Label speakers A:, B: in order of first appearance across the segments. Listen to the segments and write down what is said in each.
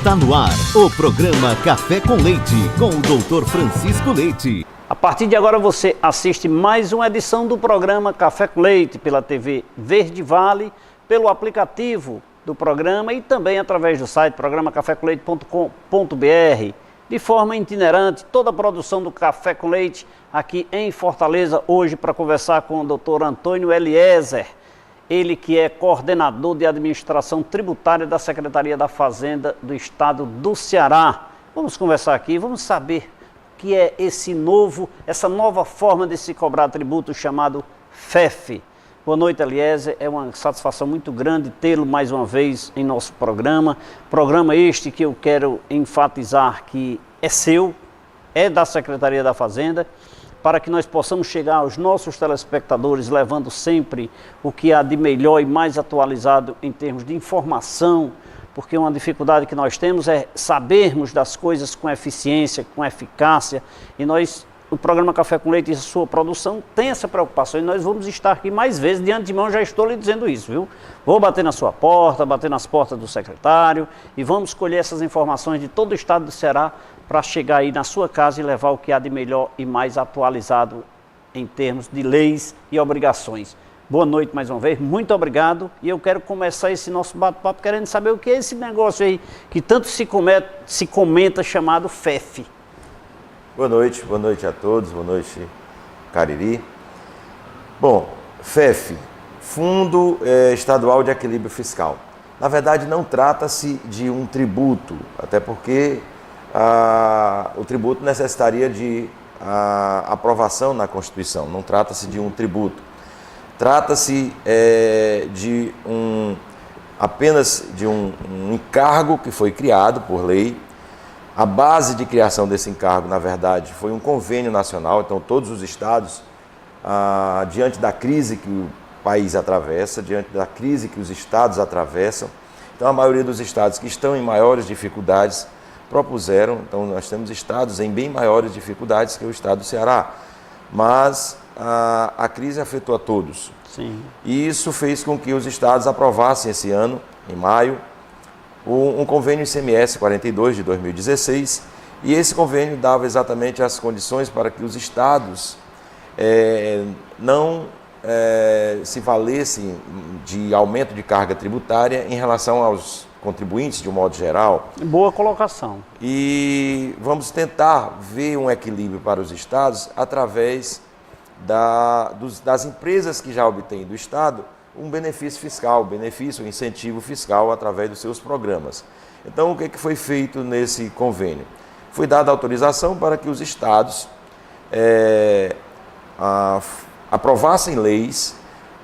A: Está no ar o programa Café com Leite, com o Dr. Francisco Leite.
B: A partir de agora você assiste mais uma edição do programa Café com Leite pela TV Verde Vale, pelo aplicativo do programa e também através do site programacafécomleite.com.br. De forma itinerante, toda a produção do Café com Leite aqui em Fortaleza, hoje para conversar com o Dr. Antônio Eliezer, ele que é coordenador de administração tributária da Secretaria da Fazenda do Estado do Ceará. Vamos conversar aqui, vamos saber o que é essa nova forma de se cobrar tributo chamado FEF. Boa noite, Eliezer. É uma satisfação muito grande tê-lo mais uma vez em nosso programa. Programa este que eu quero enfatizar que é seu, é da Secretaria da Fazenda, para que nós possamos chegar aos nossos telespectadores levando sempre o que há de melhor e mais atualizado em termos de informação, porque uma dificuldade que nós temos é sabermos das coisas com eficiência, com eficácia, e o programa Café com Leite e a sua produção tem essa preocupação, e nós vamos estar aqui mais vezes, de antemão já estou lhe dizendo isso, viu? Vou bater na sua porta, bater nas portas do secretário, e vamos colher essas informações de todo o estado do Ceará, para chegar aí na sua casa e levar o que há de melhor e mais atualizado em termos de leis e obrigações. Boa noite mais uma vez, muito obrigado. E eu quero começar esse nosso bate-papo querendo saber o que é esse negócio aí que tanto se comenta chamado FEF.
C: Boa noite a todos, boa noite, Cariri. Bom, FEF, Fundo Estadual de Equilíbrio Fiscal. Na verdade, não trata-se de um tributo, até porque o tributo necessitaria de aprovação na Constituição, não trata-se de um tributo. Trata-se apenas de um encargo que foi criado por lei. A base de criação desse encargo, na verdade, foi um convênio nacional, então todos os estados, diante da crise que o país atravessa, diante da crise que os estados atravessam, então a maioria dos estados que estão em maiores dificuldades propuseram, então nós temos estados em bem maiores dificuldades que o estado do Ceará, mas a crise afetou a todos.
B: Sim.
C: E isso fez com que os estados aprovassem esse ano, em maio, um convênio ICMS 42 de 2016, e esse convênio dava exatamente as condições para que os estados não se valessem de aumento de carga tributária em relação aos contribuintes de um modo geral.
B: Boa colocação.
C: E vamos tentar ver um equilíbrio para os estados através das empresas que já obtêm do estado um benefício fiscal, um incentivo fiscal através dos seus programas. Então, o que foi feito nesse convênio? Foi dada autorização para que os estados aprovassem leis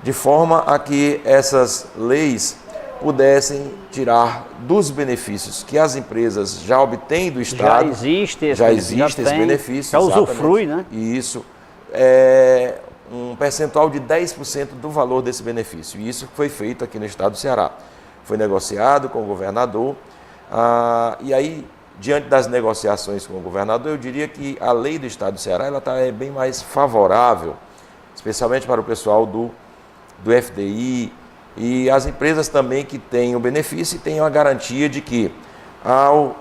C: de forma a que essas leis pudessem tirar dos benefícios que as empresas já obtêm do Estado.
B: Já existe esse benefício. Já usufrui, né?
C: E isso é um percentual de 10% do valor desse benefício. E isso foi feito aqui no Estado do Ceará. Foi negociado com o governador. E aí, diante das negociações com o governador, eu diria que a lei do Estado do Ceará está bem mais favorável, especialmente para o pessoal do FDI, e as empresas também que têm o benefício e têm a garantia de que, ao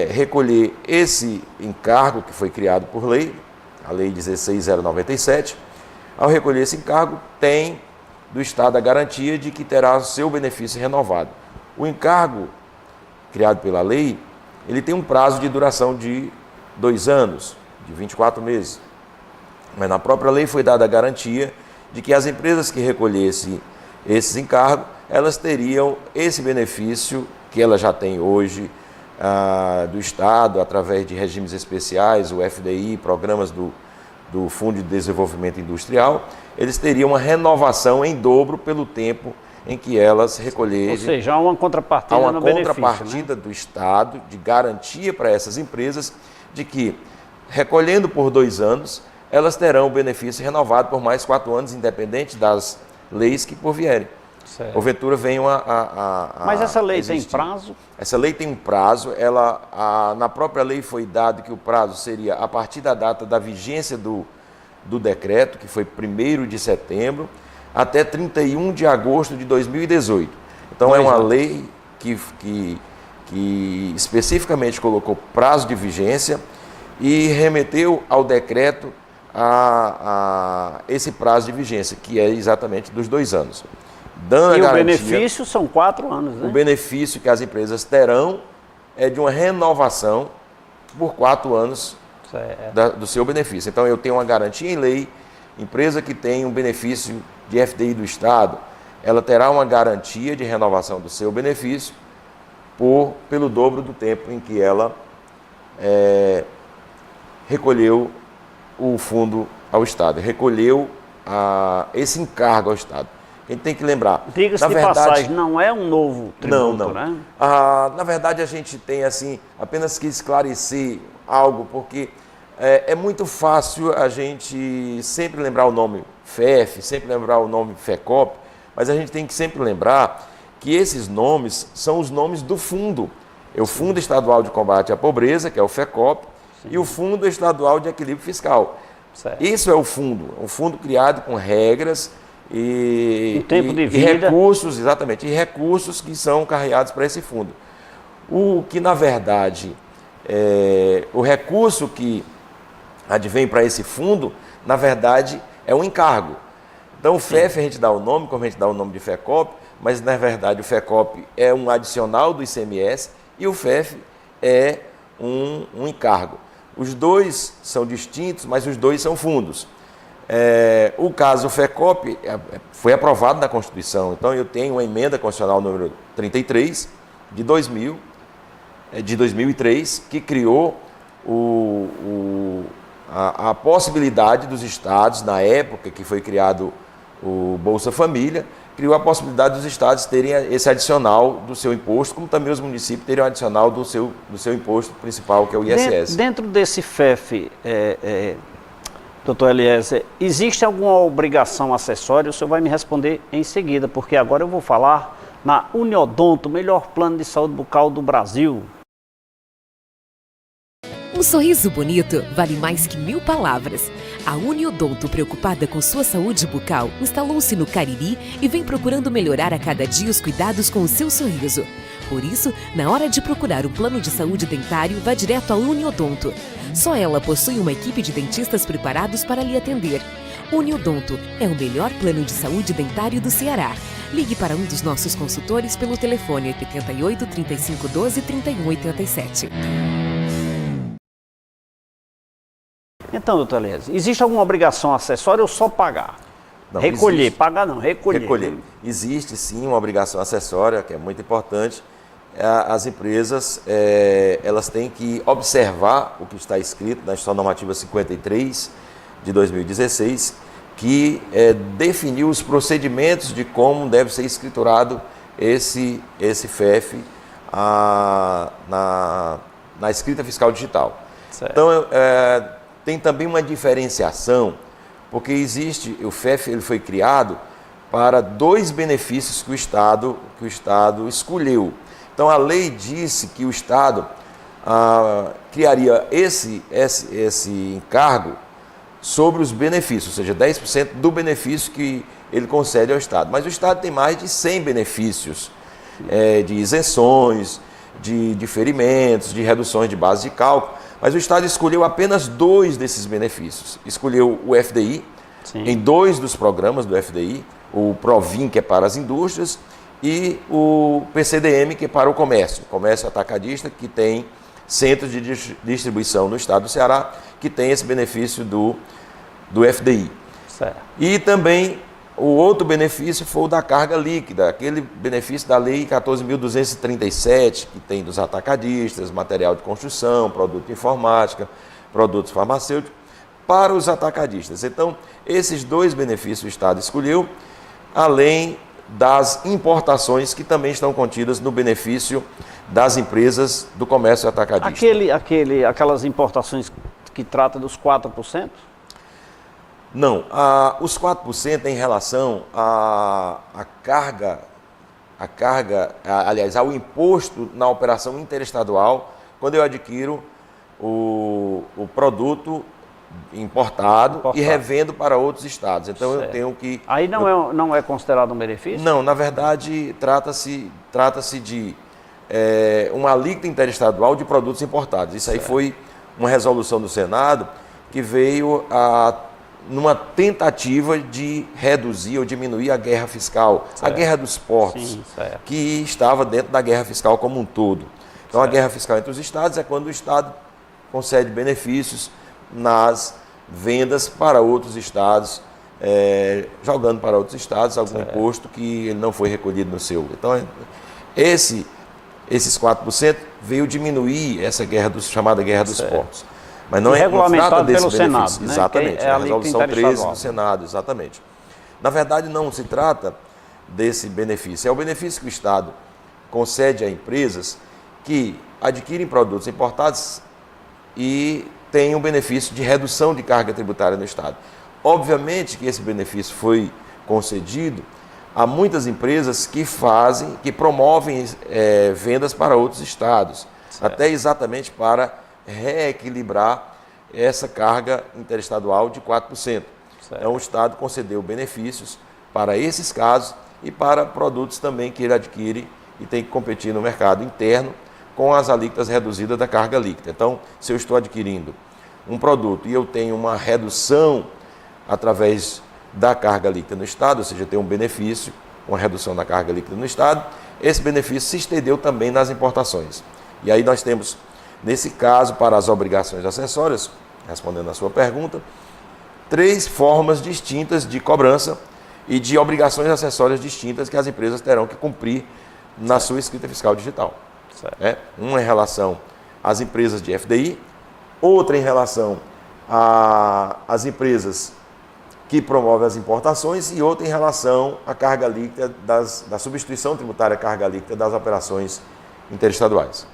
C: recolher esse encargo que foi criado por lei, a Lei 16.097, ao recolher esse encargo, tem do Estado a garantia de que terá o seu benefício renovado. O encargo criado pela lei, ele tem um prazo de duração de 2 anos, de 24 meses. Mas na própria lei foi dada a garantia de que as empresas que recolhessem esses encargos, elas teriam esse benefício que elas já têm hoje do Estado, através de regimes especiais, o FDI, programas do Fundo de Desenvolvimento Industrial, eles teriam uma renovação em dobro pelo tempo em que elas recolherem. Ou
B: seja, há uma contrapartida no benefício,
C: contrapartida, né? Do Estado, de garantia para essas empresas, de que, recolhendo por 2 anos, elas terão o benefício renovado por mais 4 anos, independente das leis que por vierem.
B: Certo.
C: Porventura venham
B: Mas essa lei
C: existir.
B: tem prazo?
C: Essa lei tem um prazo. Na própria lei foi dado que o prazo seria a partir da data da vigência do decreto, que foi 1º de setembro, até 31 de agosto de 2018. Então é uma lei que que especificamente colocou prazo de vigência e remeteu ao decreto a esse prazo de vigência, que é exatamente dos 2 anos. Dando
B: E
C: a garantia,
B: o benefício são 4 anos, né?
C: o benefício que as empresas terão é de uma renovação por 4 anos do seu benefício. Então, eu tenho uma garantia em lei, empresa que tem um benefício de FDI do Estado, ela terá uma garantia de renovação do seu benefício pelo dobro do tempo em que ela recolheu o fundo ao Estado, recolheu esse encargo ao Estado. A gente tem que lembrar.
B: Diga-se de passagem, não é um novo tributo,
C: não.
B: né?
C: Na verdade, a gente tem assim, apenas que esclarecer algo, porque é muito fácil a gente sempre lembrar o nome FEF, sempre lembrar o nome FECOP, mas a gente tem que sempre lembrar que esses nomes são os nomes do fundo. É o Fundo Estadual de Combate à Pobreza, que é o FECOP, e o Fundo Estadual de Equilíbrio Fiscal.
B: Certo.
C: Isso é o fundo, um fundo criado com regras e
B: tempo de vida.
C: recursos, exatamente, e recursos que são carreados para esse fundo. O que, na verdade, o recurso que advém para esse fundo, na verdade, é um encargo. Então, o FEF a gente dá o nome, como a gente dá o nome de FECOP, mas, na verdade, o FECOP é um adicional do ICMS e o FEF é um encargo. Os dois são distintos, mas os dois são fundos. O caso FECOP foi aprovado na Constituição, então eu tenho uma emenda constitucional número 33 de 2003, que criou a possibilidade dos estados, na época que foi criado o Bolsa Família, criou a possibilidade dos estados terem esse adicional do seu imposto, como também os municípios terem o adicional do seu imposto principal, que é o ISS.
B: Dentro desse FEF, doutor Eliezer, existe alguma obrigação acessória? O senhor vai me responder em seguida, porque agora eu vou falar na Uniodonto, o melhor plano de saúde bucal do Brasil.
D: Um sorriso bonito vale mais que 1000 palavras. A Uniodonto, preocupada com sua saúde bucal, instalou-se no Cariri e vem procurando melhorar a cada dia os cuidados com o seu sorriso. Por isso, na hora de procurar um plano de saúde dentário, vá direto à Uniodonto. Só ela possui uma equipe de dentistas preparados para lhe atender. Uniodonto é o melhor plano de saúde dentário do Ceará. Ligue para um dos nossos consultores pelo telefone 88 35 12 31 87.
B: Então, doutor Eliezer, existe alguma obrigação acessória ou só pagar?
C: Não,
B: recolher,
C: existe.
B: pagar não, recolher.
C: Existe sim uma obrigação acessória, que é muito importante. As empresas, elas têm que observar o que está escrito na Instituição Normativa 53 de 2016, que definiu os procedimentos de como deve ser escriturado esse FEF na escrita fiscal digital.
B: Certo.
C: Então, tem também uma diferenciação, porque o FEF ele foi criado para 2 benefícios que o Estado escolheu. Então, a lei disse que o Estado criaria esse encargo sobre os benefícios, ou seja, 10% do benefício que ele concede ao Estado. Mas o Estado tem mais de 100 benefícios, de isenções, de diferimentos, de reduções de base de cálculo. Mas o Estado escolheu apenas 2 desses benefícios. Escolheu o FDI,
B: Sim.
C: em 2 dos programas do FDI, o Provin, que é para as indústrias, e o PCDM, que é para o comércio atacadista, que tem centros de distribuição no estado do Ceará, que tem esse benefício do FDI.
B: Certo.
C: E também o outro benefício foi o da carga líquida, aquele benefício da Lei 14.237, que tem dos atacadistas, material de construção, produto de informática, produtos farmacêuticos, para os atacadistas. Então, esses 2 benefícios o Estado escolheu, além das importações que também estão contidas no benefício das empresas do comércio atacadista.
B: Aquelas importações que trata dos 4%?
C: Não, os 4% em relação à carga, aliás, ao imposto na operação interestadual, quando eu adquiro o produto importado e revendo para outros estados. Então,
B: certo.
C: Eu tenho que...
B: Aí não é considerado um benefício?
C: Não, na verdade, trata-se de uma alíquota interestadual de produtos importados. Isso aí foi uma resolução do Senado que veio numa tentativa de reduzir ou diminuir a guerra fiscal, a guerra dos portos, que estava dentro da guerra fiscal como um todo. Então, a guerra fiscal entre os estados é quando o estado concede benefícios nas vendas para outros estados, jogando para outros estados algum imposto que não foi recolhido no seu. Então, esses 4% veio diminuir essa chamada guerra dos portos. Mas não
B: regulamentado pelo Senado, né?
C: Exatamente, é a resolução 13 do Senado, exatamente. Na verdade, não se trata desse benefício, é o benefício que o Estado concede a empresas que adquirem produtos importados e têm um benefício de redução de carga tributária no Estado. Obviamente que esse benefício foi concedido a muitas empresas que promovem vendas para outros estados, até exatamente para reequilibrar essa carga interestadual de 4%. Então, o Estado concedeu benefícios para esses casos e para produtos também que ele adquire e tem que competir no mercado interno com as alíquotas reduzidas da carga líquida. Então, se eu estou adquirindo um produto e eu tenho uma redução através da carga líquida no Estado, ou seja, eu tenho um benefício, uma redução da carga líquida no Estado, esse benefício se estendeu também nas importações. E aí nós temos, nesse caso, para as obrigações acessórias, respondendo a sua pergunta, 3 formas distintas de cobrança e de obrigações acessórias distintas que as empresas terão que cumprir na sua escrita fiscal digital. Uma em relação às empresas de FDI, outra em relação às empresas que promovem as importações e outra em relação à carga líquida da substituição tributária à carga líquida das operações interestaduais.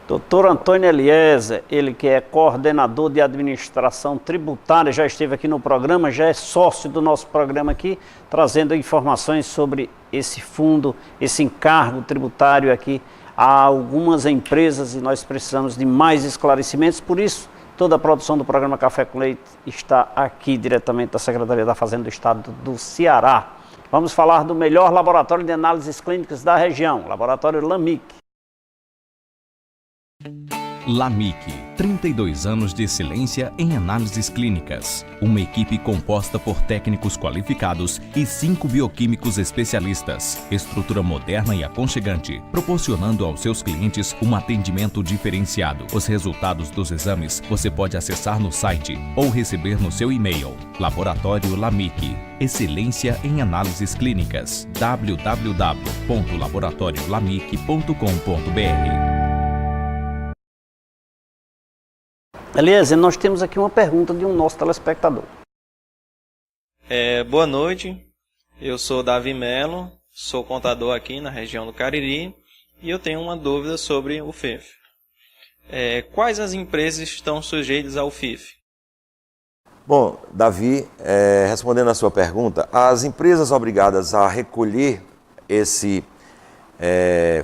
B: Doutor Antônio Eliezer, ele que é coordenador de administração tributária, já esteve aqui no programa, já é sócio do nosso programa aqui, trazendo informações sobre esse fundo, esse encargo tributário aqui a algumas empresas e nós precisamos de mais esclarecimentos, por isso toda a produção do programa Café com Leite está aqui diretamente da Secretaria da Fazenda do Estado do Ceará. Vamos falar do melhor laboratório de análises clínicas da região, Laboratório LAMIC.
E: LAMIC, 32 anos de excelência em análises clínicas. Uma equipe composta por técnicos qualificados e 5 bioquímicos especialistas. Estrutura moderna e aconchegante, proporcionando aos seus clientes um atendimento diferenciado. Os resultados dos exames você pode acessar no site ou receber no seu e-mail. Laboratório LAMIC, excelência em análises clínicas. www.laboratoriolamic.com.br.
B: Eliezer, nós temos aqui uma pergunta de um nosso telespectador.
F: Boa noite, eu sou Davi Melo, sou contador aqui na região do Cariri e eu tenho uma dúvida sobre o FIF. Quais as empresas estão sujeitas ao FIF?
C: Bom, Davi, respondendo a sua pergunta, as empresas obrigadas a recolher esse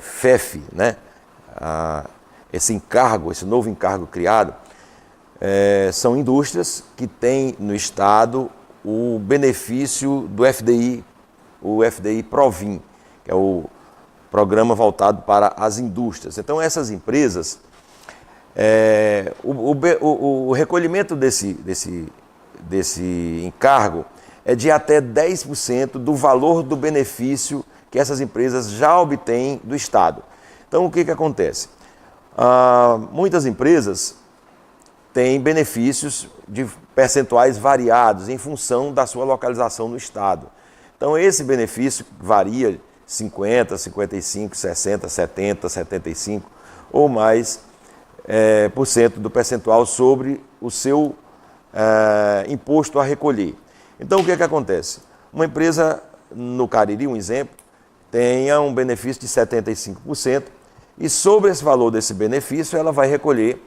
C: FEF, né, esse encargo, esse novo encargo criado, são indústrias que têm no Estado o benefício do FDI, o FDI Provin, que é o programa voltado para as indústrias. Então, essas empresas, o recolhimento desse encargo é de até 10% do valor do benefício que essas empresas já obtêm do Estado. Então, o que acontece? Muitas empresas têm benefícios de percentuais variados em função da sua localização no Estado. Então, esse benefício varia 50%, 55%, 60%, 70%, 75% ou mais por cento do percentual sobre o seu imposto a recolher. Então, o que acontece? Uma empresa no Cariri, um exemplo, tenha um benefício de 75% e sobre esse valor desse benefício ela vai recolher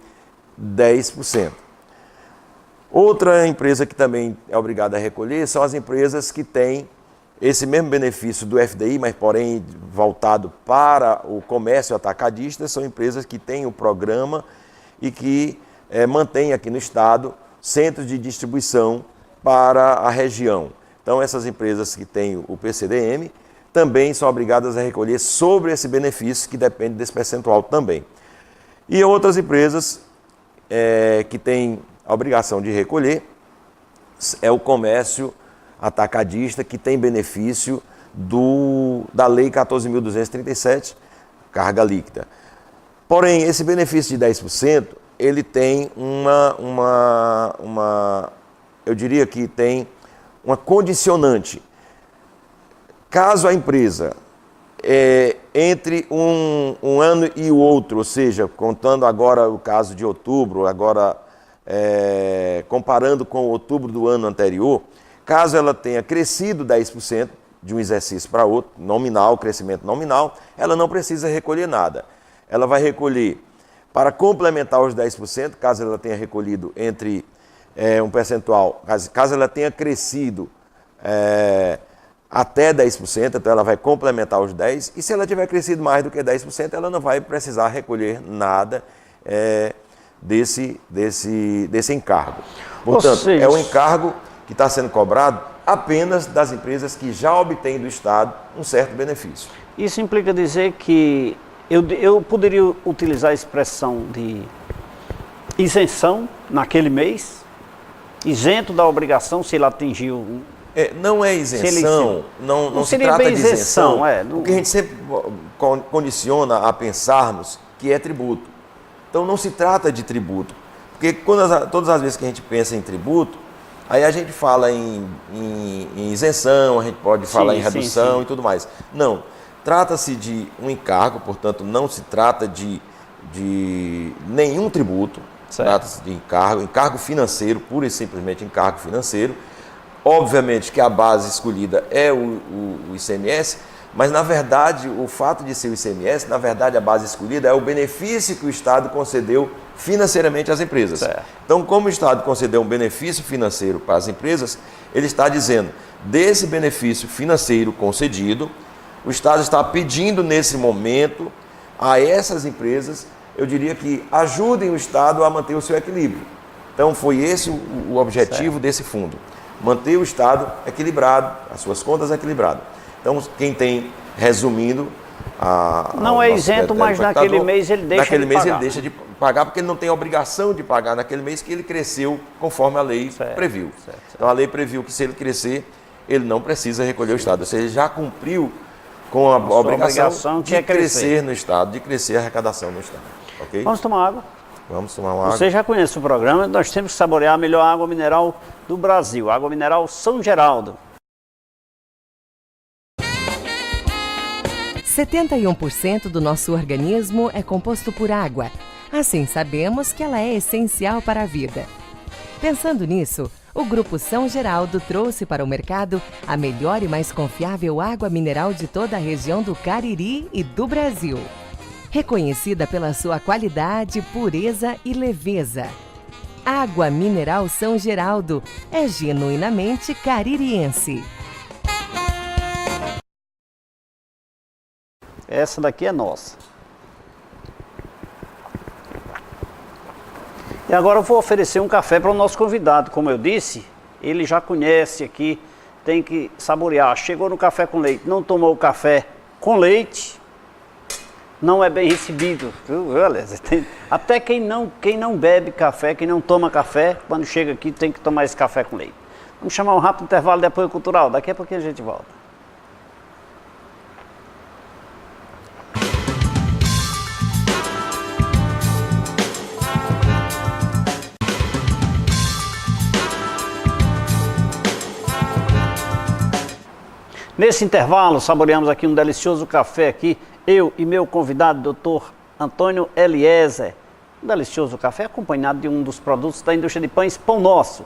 C: 10%. Outra empresa que também é obrigada a recolher são as empresas que têm esse mesmo benefício do FDI, mas porém voltado para o comércio atacadista, são empresas que têm o programa e que mantêm aqui no Estado centros de distribuição para a região. Então, essas empresas que têm o PCDM também são obrigadas a recolher sobre esse benefício, que depende desse percentual também. E outras empresas que têm a obrigação de recolher é o comércio atacadista, que tem benefício da Lei 14.237, carga líquida. Porém, esse benefício de 10%, ele tem eu diria que tem uma condicionante. Caso a empresa, entre um ano e o outro, ou seja, contando agora o caso de outubro, agora comparando com outubro do ano anterior, caso ela tenha crescido 10% de um exercício para outro, nominal, crescimento nominal, ela não precisa recolher nada. Ela vai recolher para complementar os 10%, caso ela tenha recolhido entre um percentual, caso ela tenha crescido até 10%, então ela vai complementar os 10%, e se ela tiver crescido mais do que 10%, ela não vai precisar recolher nada desse encargo. Portanto, é um encargo que está sendo cobrado apenas das empresas que já obtêm do Estado um certo benefício.
B: Isso implica dizer que eu poderia utilizar a expressão de isenção naquele mês, isento da obrigação se ele atingiu...
C: Não é isenção, não se trata de isenção, porque a gente sempre condiciona a pensarmos que é tributo. Então não se trata de tributo, porque todas as vezes que a gente pensa em tributo, aí a gente fala em isenção, a gente pode falar em redução e tudo mais. Não, trata-se de um encargo, portanto não se trata de nenhum tributo, trata-se de encargo financeiro, pura e simplesmente encargo financeiro. Obviamente que a base escolhida é o ICMS, mas na verdade o fato de ser o ICMS, na verdade a base escolhida é o benefício que o Estado concedeu financeiramente às empresas. Então, como o Estado concedeu um benefício financeiro para as empresas, ele está dizendo, desse benefício financeiro concedido, o Estado está pedindo nesse momento a essas empresas, eu diria que ajudem o Estado a manter o seu equilíbrio. Então foi esse o objetivo desse fundo, manter o Estado equilibrado, as suas contas equilibradas. Então quem tem, resumindo...
B: Não é isento, mas naquele mês ele deixa de pagar.
C: Naquele mês ele deixa de pagar, porque ele não tem a obrigação de pagar naquele mês que ele cresceu conforme a lei previu. Então a lei previu que se ele crescer, ele não precisa recolher o Estado. Ou seja, ele já cumpriu com a obrigação de crescer no Estado, de crescer a arrecadação no Estado. Okay?
B: Vamos tomar água?
C: Vamos tomar uma água.
B: Você já conhece o programa, nós temos que saborear a melhor água mineral do Brasil, água mineral São Geraldo.
D: 71% do nosso organismo é composto por água. Assim, sabemos que ela é essencial para a vida. Pensando nisso, o Grupo São Geraldo trouxe para o mercado a melhor e mais confiável água mineral de toda a região do Cariri e do Brasil. Reconhecida pela sua qualidade, pureza e leveza. Água mineral São Geraldo é genuinamente caririense.
B: Essa daqui é nossa. E agora eu vou oferecer um café para o nosso convidado. Como eu disse, ele já conhece aqui, tem que saborear. Chegou no café com leite, não tomou o café com leite, não é bem recebido. Até quem não bebe café, quem não toma café, quando chega aqui tem que tomar esse café com leite. Vamos chamar um rápido intervalo de apoio cultural. Daqui a pouquinho a gente volta. Nesse intervalo, saboreamos aqui um delicioso café aqui, eu e meu convidado, Dr. Antônio Eliezer. Um delicioso café acompanhado de um dos produtos da indústria de pães, Pão Nosso.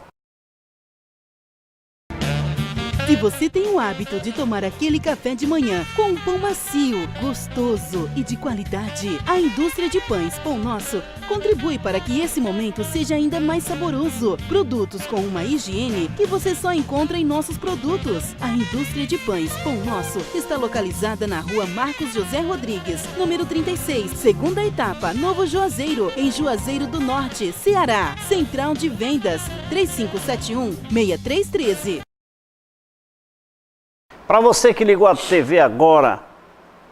G: Se você tem o hábito de tomar aquele café de manhã com um pão macio, gostoso e de qualidade, a indústria de pães Pão Nosso contribui para que esse momento seja ainda mais saboroso. Produtos com uma higiene que você só encontra em nossos produtos. A indústria de pães Pão Nosso está localizada na rua Marcos José Rodrigues, número 36, segunda etapa, Novo Juazeiro, em Juazeiro do Norte, Ceará. Central de Vendas, 3571-6313.
B: Para você que ligou a TV agora,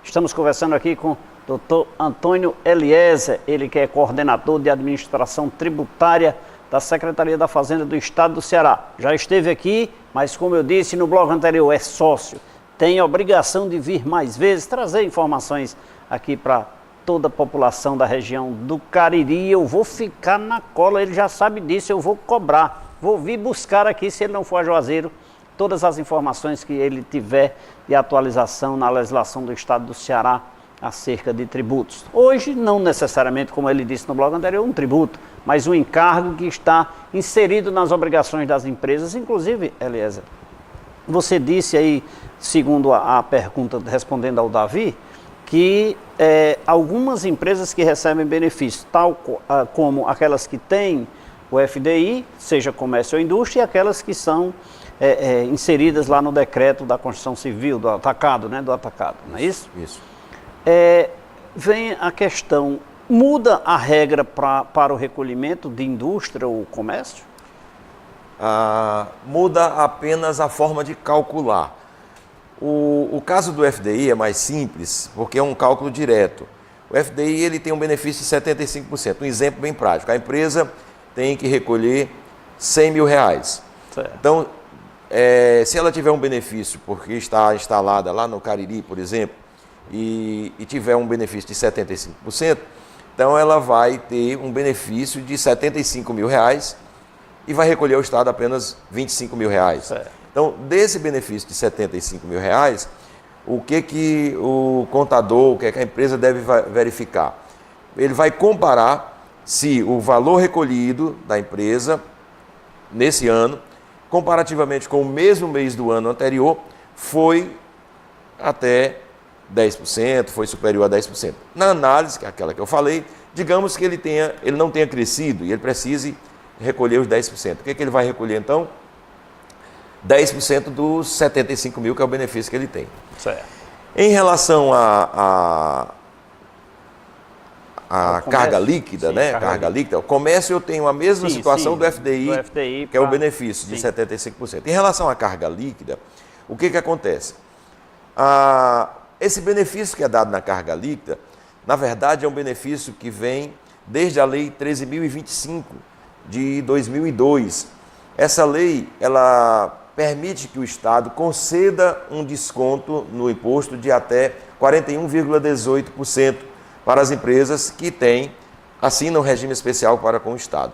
B: estamos conversando aqui com o Dr. Antônio Eliezer, ele que é coordenador de administração tributária da Secretaria da Fazenda do Estado do Ceará. Já esteve aqui, mas como eu disse no bloco anterior, é sócio. Tem a obrigação de vir mais vezes, trazer informações aqui para toda a população da região do Cariri. Eu vou ficar na cola, ele já sabe disso, eu vou cobrar. Vou vir buscar aqui, se ele não for a Juazeiro, todas as informações que ele tiver de atualização na legislação do Estado do Ceará acerca de tributos. Hoje, não necessariamente, como ele disse no bloco anterior, um tributo, mas um encargo que está inserido nas obrigações das empresas, inclusive, Eliezer, você disse aí, segundo a pergunta, respondendo ao Davi, que algumas empresas que recebem benefícios, tal como aquelas que têm o FDI, seja comércio ou indústria, e aquelas que são inseridas lá no decreto da construção civil, do atacado, né? Do atacado, não é isso?
C: Isso.
B: Vem a questão, muda a regra para o recolhimento de indústria ou comércio?
C: Muda apenas a forma de calcular. O caso do FDI é mais simples, porque é um cálculo direto. O FDI ele tem um benefício de 75%. Um exemplo bem prático, a empresa tem que recolher 100 mil reais.
B: Certo.
C: Então, se ela tiver um benefício, porque está instalada lá no Cariri, por exemplo, e tiver um benefício de 75%, então ela vai ter um benefício de 75 mil reais e vai recolher ao Estado apenas 25 mil reais.
B: Certo.
C: Então, desse benefício de 75 mil reais, o que o contador, o que a empresa deve verificar? Ele vai comparar se o valor recolhido da empresa nesse ano, comparativamente com o mesmo mês do ano anterior, foi até 10%, foi superior a 10%. Na análise, que é aquela que eu falei, digamos que ele não tenha crescido e ele precise recolher os 10%. O que ele vai recolher então? 10% dos 75 mil, que é o benefício que ele tem.
B: Certo.
C: Em relação à carga líquida,
B: sim,
C: né? Carga líquida, o comércio eu tenho a mesma situação do FDI, que é o benefício de 75%. Em relação à carga líquida, o que acontece? Esse benefício que é dado na carga líquida, na verdade é um benefício que vem desde a Lei 13.025 de 2002. Essa lei, ela permite que o Estado conceda um desconto no imposto de até 41,18% para as empresas que assinam regime especial para com o Estado.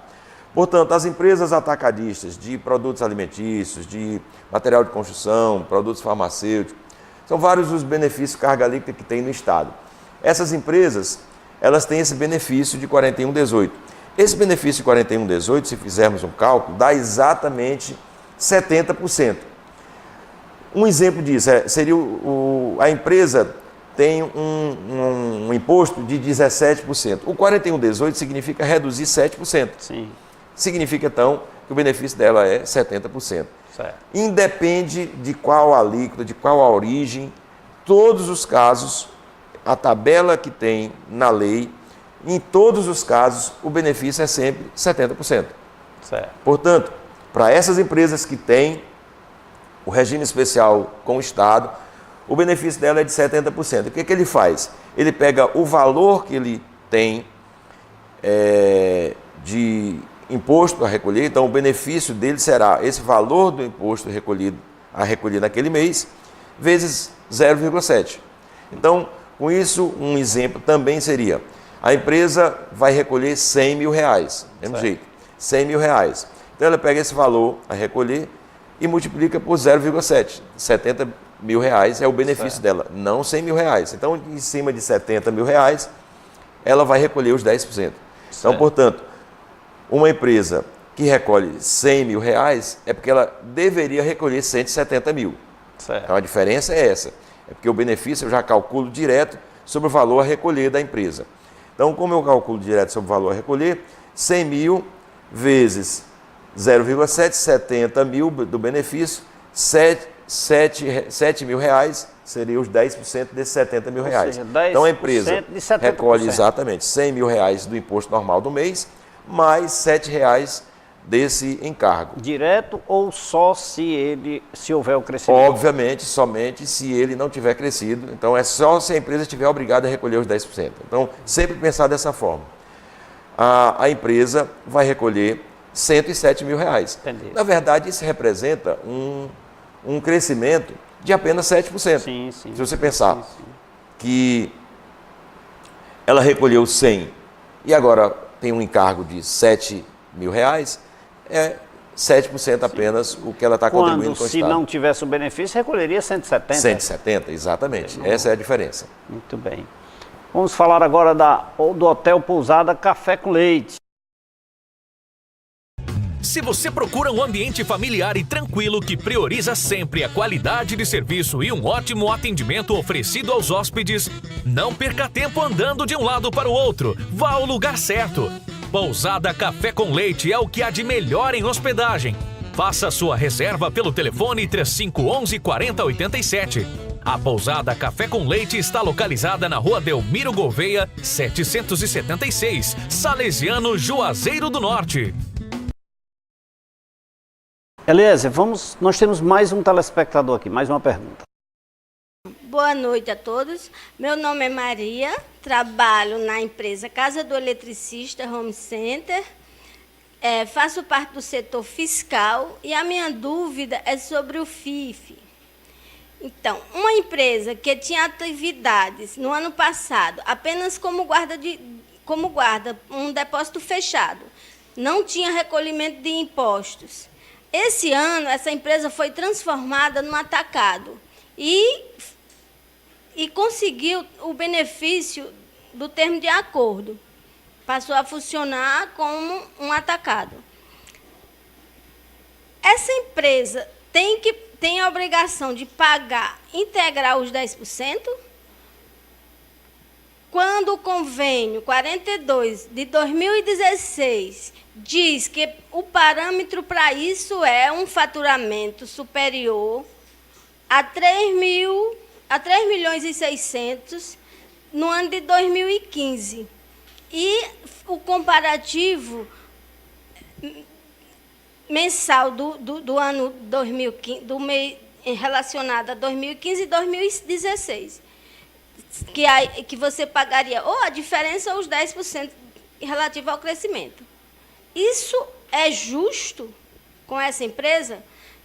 C: Portanto, as empresas atacadistas de produtos alimentícios, de material de construção, produtos farmacêuticos, são vários os benefícios carga líquida que tem no Estado. Essas empresas, elas têm esse benefício de 41,18%. Esse benefício de 41,18%, se fizermos um cálculo, dá exatamente 70%. Um exemplo disso seria a empresa tem um imposto de 17%. O 41,18% significa reduzir 7%.
B: Sim.
C: Significa, então, que o benefício dela é 70%.
B: Certo.
C: Independe de qual alíquota, de qual a origem, todos os casos, a tabela que tem na lei, em todos os casos, o benefício é sempre 70%.
B: Certo.
C: Portanto, para essas empresas que têm o regime especial com o Estado, o benefício dela é de 70%. O que ele faz? Ele pega o valor que ele tem de imposto a recolher, então o benefício dele será esse valor do imposto a recolher naquele mês, vezes 0,7. Então, com isso, um exemplo também seria, a empresa vai recolher 100 mil reais, mesmo jeito, 100 mil reais. Então, ela pega esse valor a recolher e multiplica por 0,7. 70 mil reais é o benefício dela, não 100 mil reais. Então, em cima de 70 mil reais, ela vai recolher os 10%. Então, portanto, uma empresa que recolhe 100 mil reais é porque ela deveria recolher 170 mil.
B: Certo.
C: Então, a diferença é essa. É porque o benefício eu já calculo direto sobre o valor a recolher da empresa. Então, como eu calculo direto sobre o valor a recolher, 100 mil vezes 0,7, 70 mil do benefício, 7 mil reais seria os 10% desses 70 mil reais.
B: Ou seja,
C: então, a empresa
B: de
C: recolhe exatamente 100 mil reais do imposto normal do mês, mais 7 reais desse encargo.
B: Direto ou só se houver o crescimento?
C: Obviamente, somente se ele não tiver crescido. Então, é só se a empresa estiver obrigada a recolher os 10%. Então, sempre pensar dessa forma. A empresa vai recolher R$107 mil.
B: Entendi.
C: Na verdade, isso representa um crescimento de apenas 7%.
B: Sim.
C: Se você pensar que ela recolheu 100 e agora tem um encargo de R$7 mil, é 7% apenas o que ela está contribuindo com o
B: Se
C: Estado.
B: não tivesse o benefício, recolheria 170.
C: 170, exatamente. Essa é a diferença.
B: Muito bem. Vamos falar agora do Hotel Pousada Café com Leite.
H: Se você procura um ambiente familiar e tranquilo que prioriza sempre a qualidade de serviço e um ótimo atendimento oferecido aos hóspedes, não perca tempo andando de um lado para o outro. Vá ao lugar certo. Pousada Café com Leite é o que há de melhor em hospedagem. Faça sua reserva pelo telefone 3511 4087. A Pousada Café com Leite está localizada na Rua Delmiro Gouveia, 776, Salesiano, Juazeiro do Norte.
B: Eliezer, nós temos mais um telespectador aqui, mais uma pergunta.
I: Boa noite a todos. Meu nome é Maria, trabalho na empresa Casa do Eletricista Home Center, faço parte do setor fiscal e a minha dúvida é sobre o FIF. Então, uma empresa que tinha atividades no ano passado apenas como guarda, um depósito fechado, não tinha recolhimento de impostos. Esse ano, essa empresa foi transformada num atacado e conseguiu o benefício do termo de acordo. Passou a funcionar como um atacado. Essa empresa tem a obrigação de pagar integral os 10%? Quando o convênio 42 de 2016 diz que o parâmetro para isso é um faturamento superior a 3 milhões e 600 no ano de 2015. E o comparativo mensal do ano 2015, relacionado a 2015 e 2016, que você pagaria ou a diferença ou os 10% relativo ao crescimento. Isso é justo com essa empresa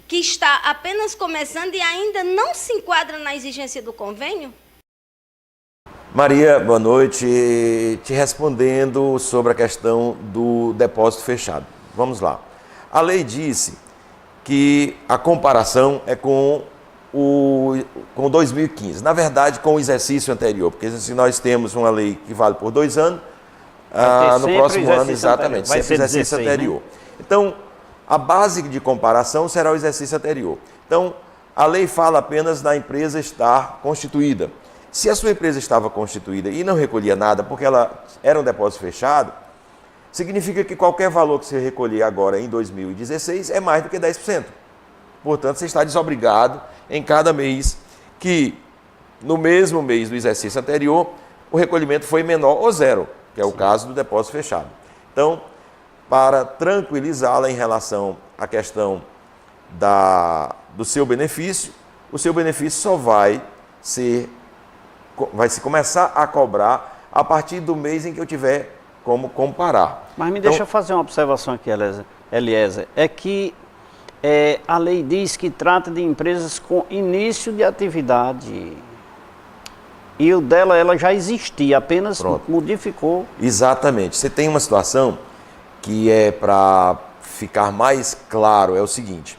I: que está apenas começando e ainda não se enquadra na exigência do convênio?
C: Maria, boa noite. Te respondendo sobre a questão do depósito fechado. Vamos lá. A lei disse que a comparação é com 2015. Na verdade, com o exercício anterior, porque se nós temos uma lei que vale por 2 anos, no próximo ano, exatamente, sempre o exercício anterior. Né? Então, a base de comparação será o exercício anterior. Então, a lei fala apenas da empresa estar constituída. Se a sua empresa estava constituída e não recolhia nada, porque ela era um depósito fechado, significa que qualquer valor que você recolher agora em 2016 é mais do que 10%. Portanto, você está desobrigado em cada mês que, no mesmo mês do exercício anterior, o recolhimento foi menor ou zero, que é o caso do depósito fechado. Então, para tranquilizá-la em relação à questão do seu benefício, o seu benefício só vai se começar a cobrar a partir do mês em que eu tiver como comparar.
B: Mas deixa eu fazer uma observação aqui, Eliezer. É que a lei diz que trata de empresas com início de atividade. E o dela, ela já existia, apenas modificou.
C: Exatamente. Você tem uma situação que é para ficar mais claro, é o seguinte.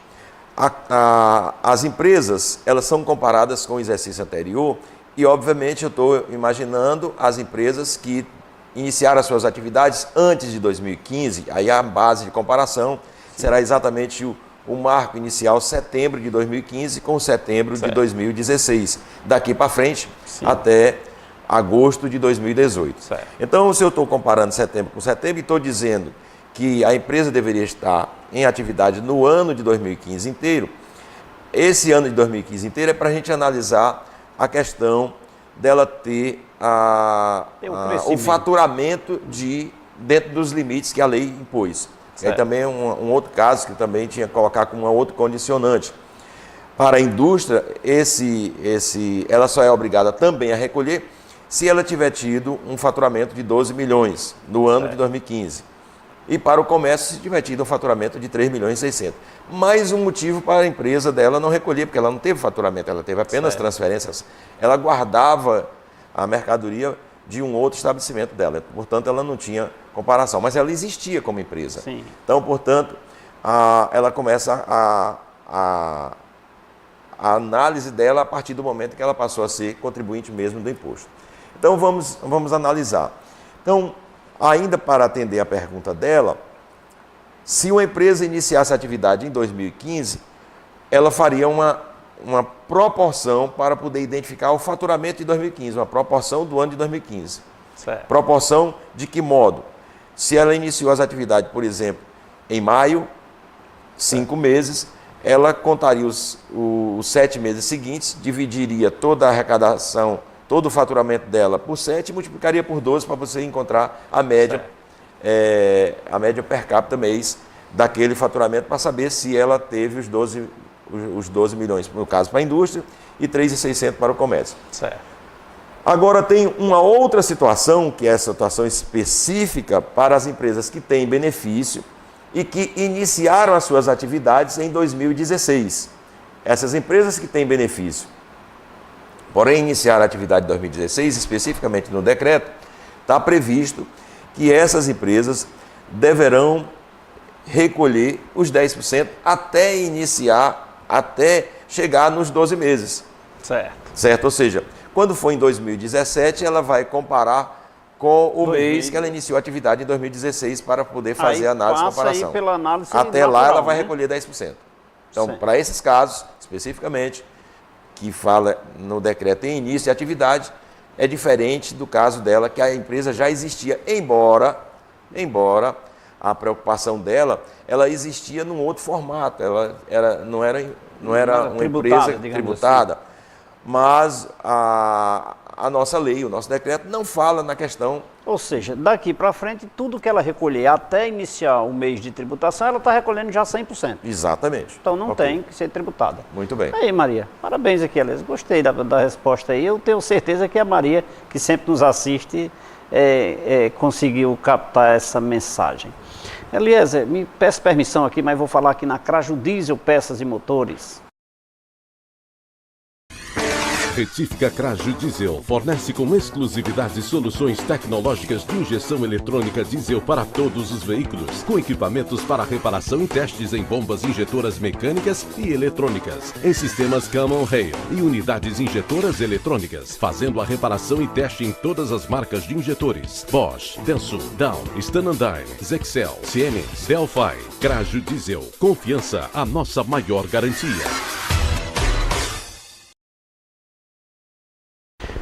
C: As empresas, elas são comparadas com o exercício anterior e, obviamente, eu estou imaginando as empresas que iniciaram as suas atividades antes de 2015, aí a base de comparação será exatamente o marco inicial, setembro de 2015 com setembro de 2016. Daqui para frente, até agosto de 2018. Certo. Então, se eu estou comparando setembro com setembro e estou dizendo que a empresa deveria estar em atividade no ano de 2015 inteiro, esse ano de 2015 inteiro é para a gente analisar a questão dela ter o faturamento dentro dos limites que a lei impôs. E aí também um outro caso que também tinha que colocar como um outro condicionante. Para a indústria, ela só é obrigada também a recolher se ela tiver tido um faturamento de 12 milhões no ano de 2015. E para o comércio, se tiver tido um faturamento de 3 milhões e 600. Mais um motivo para a empresa dela não recolher, porque ela não teve faturamento, ela teve apenas transferências. Ela guardava a mercadoria de um outro estabelecimento dela. Portanto, ela não tinha comparação, mas ela existia como empresa.
B: Sim.
C: Então, portanto, ela começa a análise dela a partir do momento que ela passou a ser contribuinte mesmo do imposto. Então, vamos analisar. Então, ainda para atender a pergunta dela, se uma empresa iniciasse a atividade em 2015, ela faria uma proporção para poder identificar o faturamento de 2015, uma proporção do ano de 2015.
B: Certo.
C: Proporção de que modo? Se ela iniciou as atividades, por exemplo, em maio, 5 meses, ela contaria os 7 meses seguintes, dividiria toda a arrecadação, todo o faturamento dela por 7 e multiplicaria por 12 para você encontrar a média, a média per capita mês daquele faturamento, para saber se ela teve os 12 milhões, no caso, para a indústria, e 3.600 para o comércio.
B: Certo.
C: Agora tem uma outra situação, que é a situação específica para as empresas que têm benefício e que iniciaram as suas atividades em 2016. Essas empresas que têm benefício, porém iniciaram a atividade em 2016, especificamente no decreto, está previsto que essas empresas deverão recolher os 10% até chegar nos 12 meses. Certo? Ou seja, quando for em 2017, ela vai comparar com o mês que ela iniciou a atividade em 2016 para poder fazer a análise de comparação.
B: Pela análise
C: até
B: natural,
C: lá ela vai
B: né?
C: recolher 10%. Então, para esses casos, especificamente, que fala no decreto em início de atividade, é diferente do caso dela, que a empresa já existia, embora a preocupação dela, ela existia num outro formato, ela não era uma empresa tributada, assim. Mas a nossa lei, o nosso decreto não fala na questão.
B: Ou seja, daqui para frente, tudo que ela recolher até iniciar o mês de tributação, ela está recolhendo já 100%.
C: Exatamente.
B: Então não tem que ser tributada.
C: Muito bem.
B: Aí, Maria, parabéns aqui, Elias. Gostei da resposta aí. Eu tenho certeza que a Maria, que sempre nos assiste, conseguiu captar essa mensagem. Eliezer, me peço permissão aqui, mas vou falar aqui na Craju Diesel Peças e Motores.
J: Retífica Craju Diesel fornece com exclusividade soluções tecnológicas de injeção eletrônica diesel para todos os veículos, com equipamentos para reparação e testes em bombas injetoras mecânicas e eletrônicas, em sistemas Common Rail e unidades injetoras eletrônicas, fazendo a reparação e teste em todas as marcas de injetores: Bosch, Denso, Down, Stanandine, Zexel, Siemens, Delphi. Craju Diesel, confiança, a nossa maior garantia.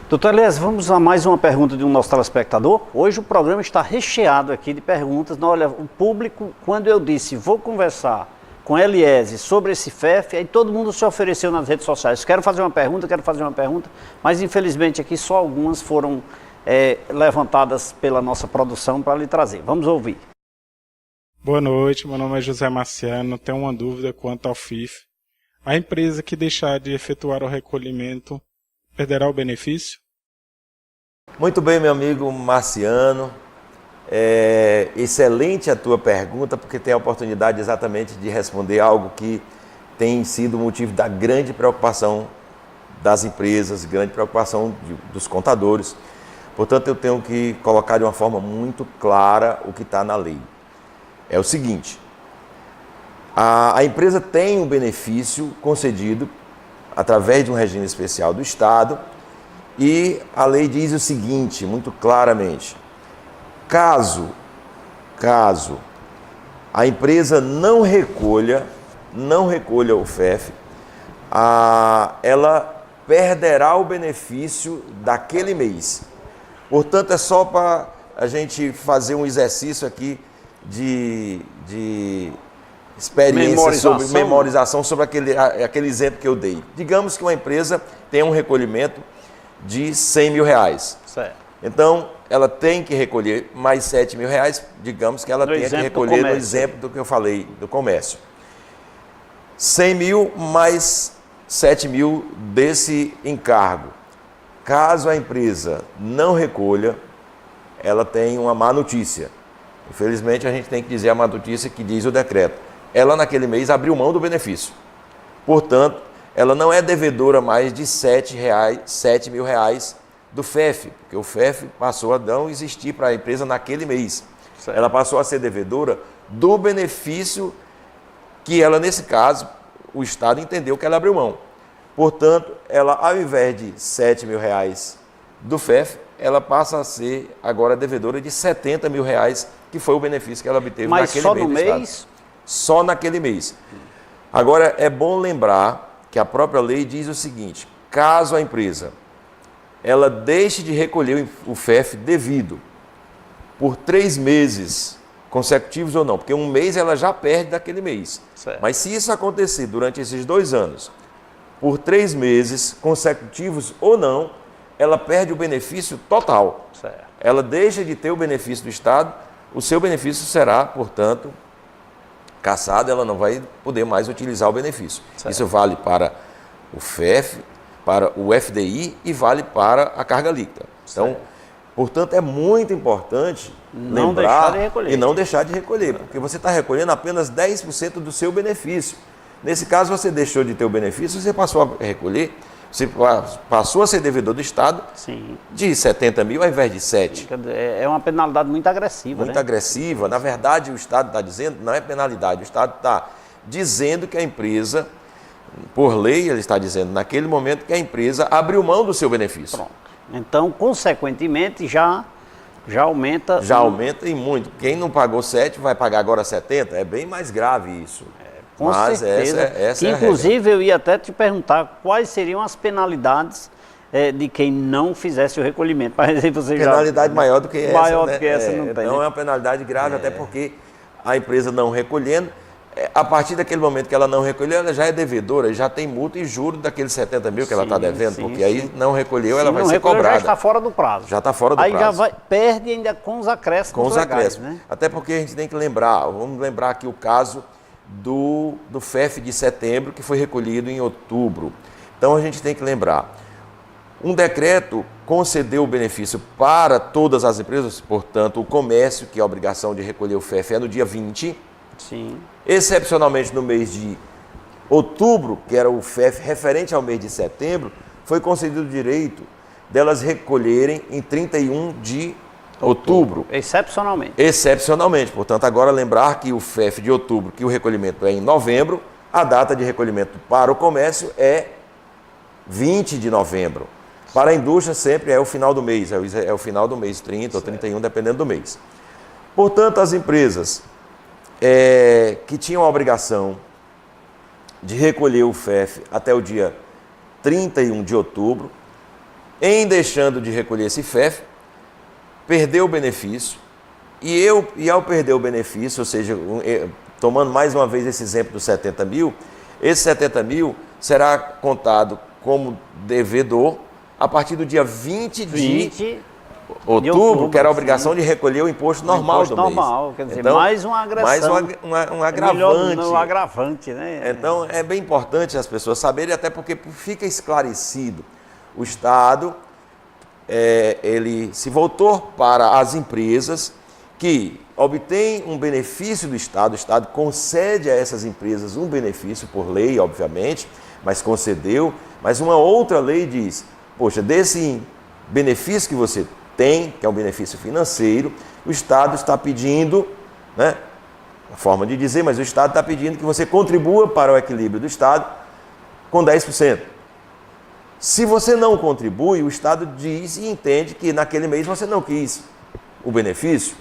B: Doutor Elias, vamos a mais uma pergunta de um nosso telespectador. Hoje o programa está recheado aqui de perguntas. Olha, o público, quando eu disse vou conversar com Elias sobre esse FEF, aí todo mundo se ofereceu nas redes sociais. Quero fazer uma pergunta, mas infelizmente aqui só algumas foram levantadas pela nossa produção para lhe trazer. Vamos ouvir.
K: Boa noite, meu nome é José Marciano. Tenho uma dúvida quanto ao FIF. A empresa que deixar de efetuar o recolhimento perderá o benefício?
C: Muito bem, meu amigo Marciano. Excelente a tua pergunta, porque tem a oportunidade exatamente de responder algo que tem sido motivo da grande preocupação das empresas, grande preocupação dos contadores. Portanto, eu tenho que colocar de uma forma muito clara o que está na lei. É o seguinte: a empresa tem um benefício concedido através de um regime especial do Estado, e a lei diz o seguinte, muito claramente: caso a empresa não recolha o FEF, ela perderá o benefício daquele mês. Portanto, é só para a gente fazer um exercício aqui de experiência, memorização sobre aquele exemplo que eu dei. Digamos que uma empresa tem um recolhimento de R$100 mil.
B: Certo.
C: Então, ela tem que recolher mais R$7.000, digamos que ela tenha que recolher no exemplo do que eu falei, do comércio. 100 mil mais 7 mil desse encargo. Caso a empresa não recolha, ela tem uma má notícia. Infelizmente, a gente tem que dizer a má notícia que diz o decreto. Ela, naquele mês, abriu mão do benefício. Portanto, ela não é devedora mais de R$7.000 do FEF, porque o FEF passou a não existir para a empresa naquele mês. Certo. Ela passou a ser devedora do benefício que ela, nesse caso, o Estado entendeu que ela abriu mão. Portanto, ela, ao invés de R$7.000 do FEF, ela passa a ser agora devedora de R$70.000, que foi o benefício que ela obteve naquele mês. Mas só no mês? Só naquele mês. Agora, é bom lembrar que a própria lei diz o seguinte: caso a empresa ela deixe de recolher o FEF devido por 3 meses consecutivos ou não, porque um mês ela já perde daquele mês. Certo. Mas se isso acontecer durante esses 2 anos, por 3 meses consecutivos ou não, ela perde o benefício total. Certo. Ela deixa de ter o benefício do Estado, o seu benefício será, portanto, cassado, ela não vai poder mais utilizar o benefício. Certo. Isso vale para o FEF, para o FDI e vale para a carga líquida. Então, certo. Portanto, é muito importante lembrar e não deixar de recolher, porque você está recolhendo apenas 10% do seu benefício. Nesse caso, você deixou de ter o benefício, você passou a recolher, você passou a ser devedor do Estado. Sim. De 70 mil ao invés de 7.
B: É uma penalidade muito agressiva.
C: Muito agressiva. Na verdade, o Estado está dizendo, não é penalidade, o Estado está dizendo que a empresa, por lei, ele está dizendo naquele momento que a empresa abriu mão do seu benefício. Pronto.
B: Então, consequentemente, já aumenta.
C: Já aumenta e muito. Quem não pagou 7 vai pagar agora 70, é bem mais grave isso.
B: Com certeza. Essa é inclusive, eu ia até te perguntar quais seriam as penalidades de quem não fizesse o recolhimento. Mas aí você
C: penalidade maior do que essa.
B: Maior do que essa não tem.
C: Não é uma penalidade grave, até porque a empresa não recolhendo, a partir daquele momento que ela não recolheu, ela já é devedora, já tem multa e juro daqueles 70 mil que ela está devendo, porque aí não recolheu, ela vai ser cobrada.
B: Já está fora do prazo.
C: Já está fora do prazo.
B: Aí já perde ainda com os acréscimos.
C: Com os acréscimos. Né? Até porque a gente tem que lembrar, vamos lembrar aqui o caso do FEF de setembro, que foi recolhido em outubro. Então a gente tem que lembrar, um decreto concedeu o benefício para todas as empresas, portanto o comércio, que é a obrigação de recolher o FEF é no dia 20.
B: Sim.
C: Excepcionalmente no mês de outubro, que era o FEF referente ao mês de setembro, foi concedido o direito delas recolherem em 31 de outubro.
B: Excepcionalmente.
C: Excepcionalmente. Portanto, agora lembrar que o FEF de outubro, que o recolhimento é em novembro, a data de recolhimento para o comércio é 20 de novembro. Para a indústria sempre é o final do mês, é o final do mês, 30 ou 31, dependendo do mês. Portanto, as empresas que tinham a obrigação de recolher o FEF até o dia 31 de outubro, em deixando de recolher esse FEF, perdeu o benefício, e ao perder o benefício, ou seja, tomando mais uma vez esse exemplo dos 70 mil, esse 70 mil será contado como devedor a partir do dia 20 de outubro, que era a obrigação de recolher o imposto normal do mês.
B: Quer dizer, então, mais uma agressão.
C: Mais um agravante.
B: Um agravante, né?
C: Então, é bem importante as pessoas saberem, até porque fica esclarecido. O Estado, ele se voltou para as empresas que obtêm um benefício do Estado. O Estado concede a essas empresas um benefício por lei, obviamente, mas concedeu. Mas uma outra lei diz, poxa, desse benefício que você tem, que é um benefício financeiro, o Estado está pedindo, né, a forma de dizer, mas o Estado está pedindo que você contribua para o equilíbrio do Estado com 10%. Se você não contribui, o Estado diz e entende que naquele mês você não quis o benefício.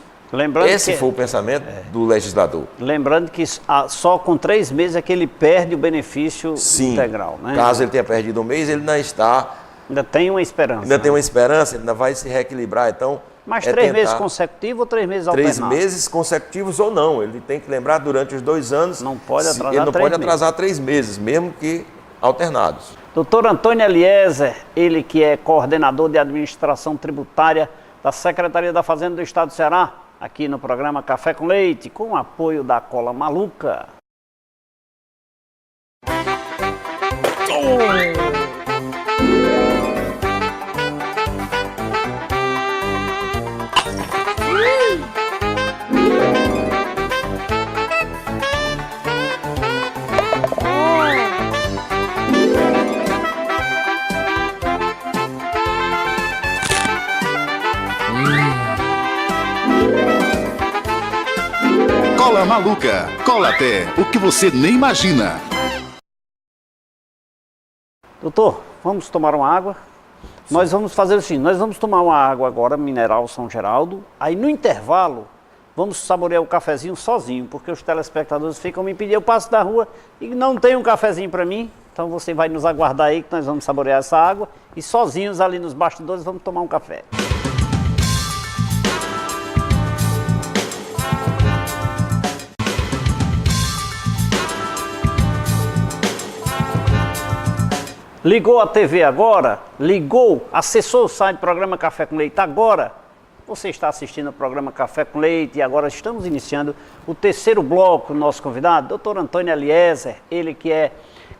C: Esse foi o pensamento do legislador.
B: Lembrando que só com 3 meses é que ele perde o benefício integral. Né?
C: Caso ele tenha perdido um mês, ele não está...
B: Ainda tem uma esperança.
C: Ainda tem uma esperança, ele ainda vai se reequilibrar. Então,
B: mas 3 meses consecutivos ou 3 meses alternados?
C: 3 meses consecutivos ou não. Ele tem que lembrar durante os 2 anos.
B: Não pode atrasar 3 meses.
C: Ele não pode atrasar 3 meses, mesmo que alternados.
B: Doutor Antônio Eliezer, ele que é coordenador de administração tributária da Secretaria da Fazenda do Estado do Ceará, aqui no programa Café com Leite, com o apoio da Cola Maluca.
A: Cola Maluca, cola até o que você nem imagina.
B: Doutor, vamos tomar uma água? Sim. Nós vamos fazer assim, nós vamos tomar uma água agora, mineral São Geraldo, aí no intervalo vamos saborear o cafezinho sozinho, porque os telespectadores ficam me pedindo, eu passo da rua e não tem um cafezinho para mim, então você vai nos aguardar aí que nós vamos saborear essa água e sozinhos ali nos bastidores vamos tomar um café. Ligou a TV agora? Ligou? Acessou o site do programa Café com Leite agora? Você está assistindo ao programa Café com Leite e agora estamos iniciando o terceiro bloco do nosso convidado, Dr. Antônio Eliezer, ele que é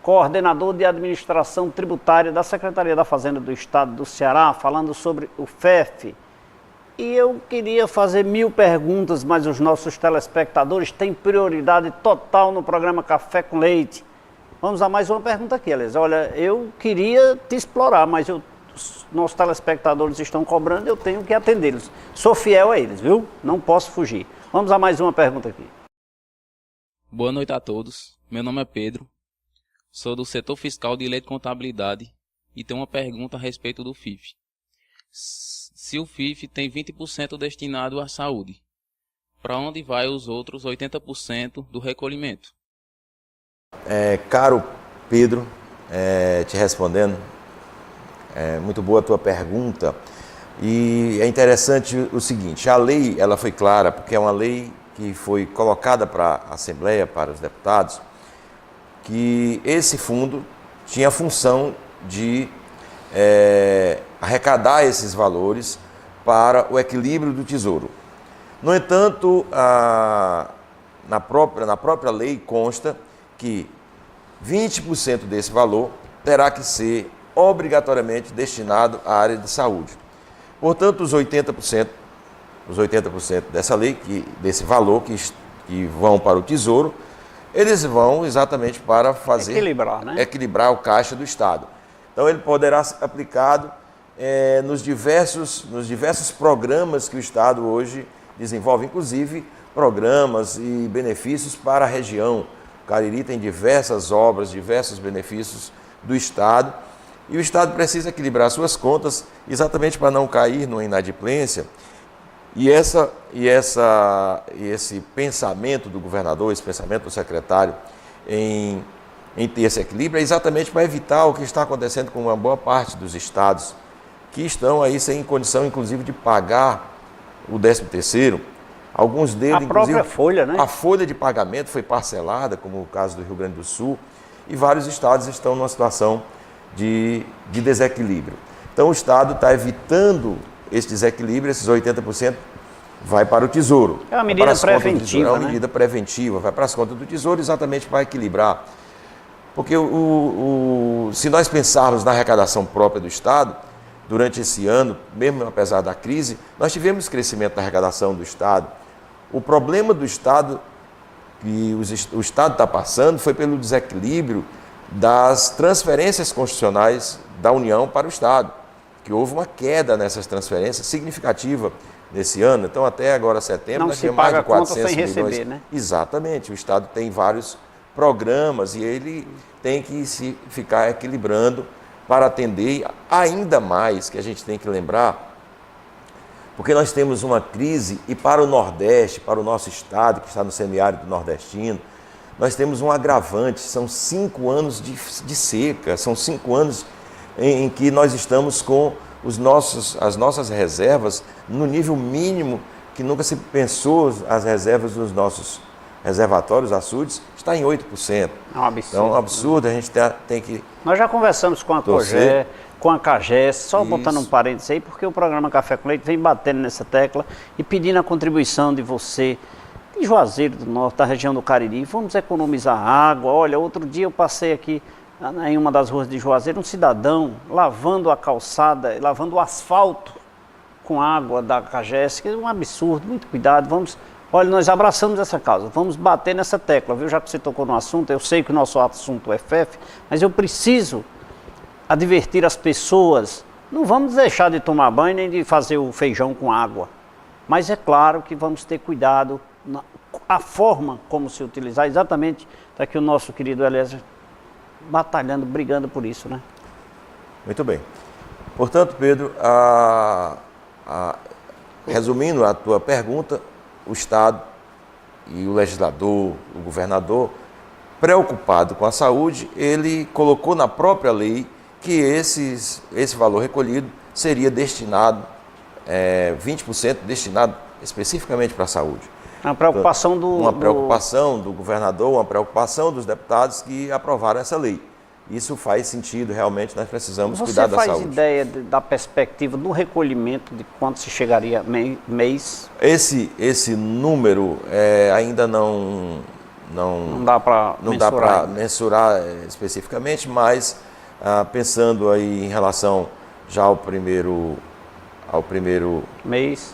B: coordenador de administração tributária da Secretaria da Fazenda do Estado do Ceará, falando sobre o FEF. E eu queria fazer 1000 perguntas, mas os nossos telespectadores têm prioridade total no programa Café com Leite. Vamos a mais uma pergunta aqui, Eliezer. Olha, eu queria te explorar, mas os nossos telespectadores estão cobrando, eu tenho que atendê-los. Sou fiel a eles, viu? Não posso fugir. Vamos a mais uma pergunta aqui.
L: Boa noite a todos. Meu nome é Pedro. Sou do setor fiscal de Direito e Contabilidade e tenho uma pergunta a respeito do FIF. Se o FIF tem 20% destinado à saúde, para onde vai os outros 80% do recolhimento?
C: Caro Pedro, te respondendo, muito boa a tua pergunta. E é interessante o seguinte, a lei ela foi clara, porque é uma lei que foi colocada para a Assembleia, para os deputados, que esse fundo tinha a função de arrecadar esses valores para o equilíbrio do Tesouro. No entanto, na própria lei consta que 20% desse valor terá que ser obrigatoriamente destinado à área de saúde. Portanto, os 80% dessa lei, desse valor que vão para o Tesouro, eles vão exatamente para fazer equilibrar o caixa do Estado. Então, ele poderá ser aplicado nos diversos programas que o Estado hoje desenvolve, inclusive programas e benefícios para a região. O Cariri tem diversas obras, diversos benefícios do Estado, e o Estado precisa equilibrar suas contas exatamente para não cair numa inadimplência. E esse pensamento do governador, esse pensamento do secretário em ter esse equilíbrio é exatamente para evitar o que está acontecendo com uma boa parte dos estados que estão aí sem condição, inclusive, de pagar o 13º. Alguns deles, inclusive,
B: folha, né?
C: A folha de pagamento foi parcelada, como o caso do Rio Grande do Sul, e vários estados estão numa situação de desequilíbrio. Então, o Estado está evitando esse desequilíbrio, esses 80% vai para o Tesouro.
B: É uma medida preventiva,
C: É uma medida preventiva, vai para as contas do Tesouro exatamente para equilibrar. Porque se nós pensarmos na arrecadação própria do Estado, durante esse ano, mesmo apesar da crise, nós tivemos crescimento da arrecadação do Estado. O problema do Estado, que o Estado está passando, foi pelo desequilíbrio das transferências constitucionais da União para o Estado, que houve uma queda nessas transferências significativa nesse ano. Então, até agora, setembro, nós temos mais de 400 milhões.
B: Receber, né?
C: Exatamente. O Estado tem vários programas e ele tem que se ficar equilibrando para atender ainda mais, que a gente tem que lembrar, porque nós temos uma crise, e para o Nordeste, para o nosso estado, que está no semiárido nordestino, nós temos um agravante, são 5 anos de seca, são 5 anos em que nós estamos com as nossas reservas no nível mínimo que nunca se pensou as reservas dos nossos reservatórios, açudes, está em 8%.
B: É um absurdo.
C: Então é um absurdo, a gente tem que...
B: Nós já conversamos com a COGÉ, com a CAGES, só botando um parênteses aí, porque o programa Café com Leite vem batendo nessa tecla e pedindo a contribuição de você, de Juazeiro do Norte, da região do Cariri. Vamos economizar água. Olha, outro dia eu passei aqui em uma das ruas de Juazeiro, um cidadão lavando a calçada, lavando o asfalto com água da CAGES, que é um absurdo. Muito cuidado, vamos... Olha, nós abraçamos essa causa, vamos bater nessa tecla, viu? Já que você tocou no assunto, eu sei que o nosso assunto é FEF, mas eu preciso advertir as pessoas, não vamos deixar de tomar banho nem de fazer o feijão com água, mas é claro que vamos ter cuidado a forma como se utilizar, exatamente está aqui o nosso querido Eliezer batalhando, brigando por isso, né?
C: Muito bem. Portanto, Pedro, resumindo a tua pergunta, o Estado e o legislador, o governador, preocupado com a saúde, ele colocou na própria lei que esse valor recolhido seria destinado, 20% destinado especificamente para a saúde.
B: Uma preocupação
C: do governador, uma preocupação dos deputados que aprovaram essa lei. Isso faz sentido, realmente, nós precisamos cuidar da saúde.
B: Você faz ideia da perspectiva do recolhimento, de quanto se chegaria mês?
C: Esse número ainda não
B: dá para
C: mensurar especificamente, mas pensando aí em relação já ao primeiro mês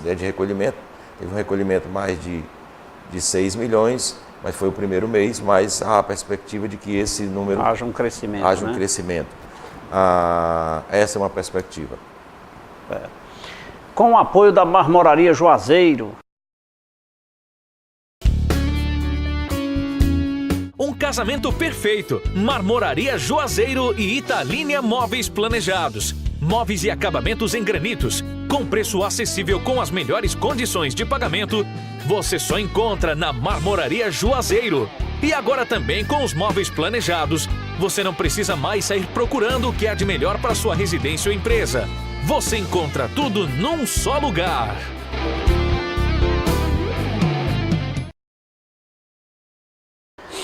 C: de recolhimento, teve um recolhimento mais de 6 milhões, mas foi o primeiro mês, mas há a perspectiva de que esse número...
B: Haja um crescimento,
C: um crescimento. Essa é uma perspectiva.
B: Com o apoio da Marmoraria Juazeiro.
H: Um casamento perfeito. Marmoraria Juazeiro e Italínia Móveis Planejados. Móveis e acabamentos em granitos. Com preço acessível com as melhores condições de pagamento, você só encontra na Marmoraria Juazeiro. E agora também com os móveis planejados, você não precisa mais sair procurando o que há de melhor para sua residência ou empresa. Você encontra tudo num só lugar.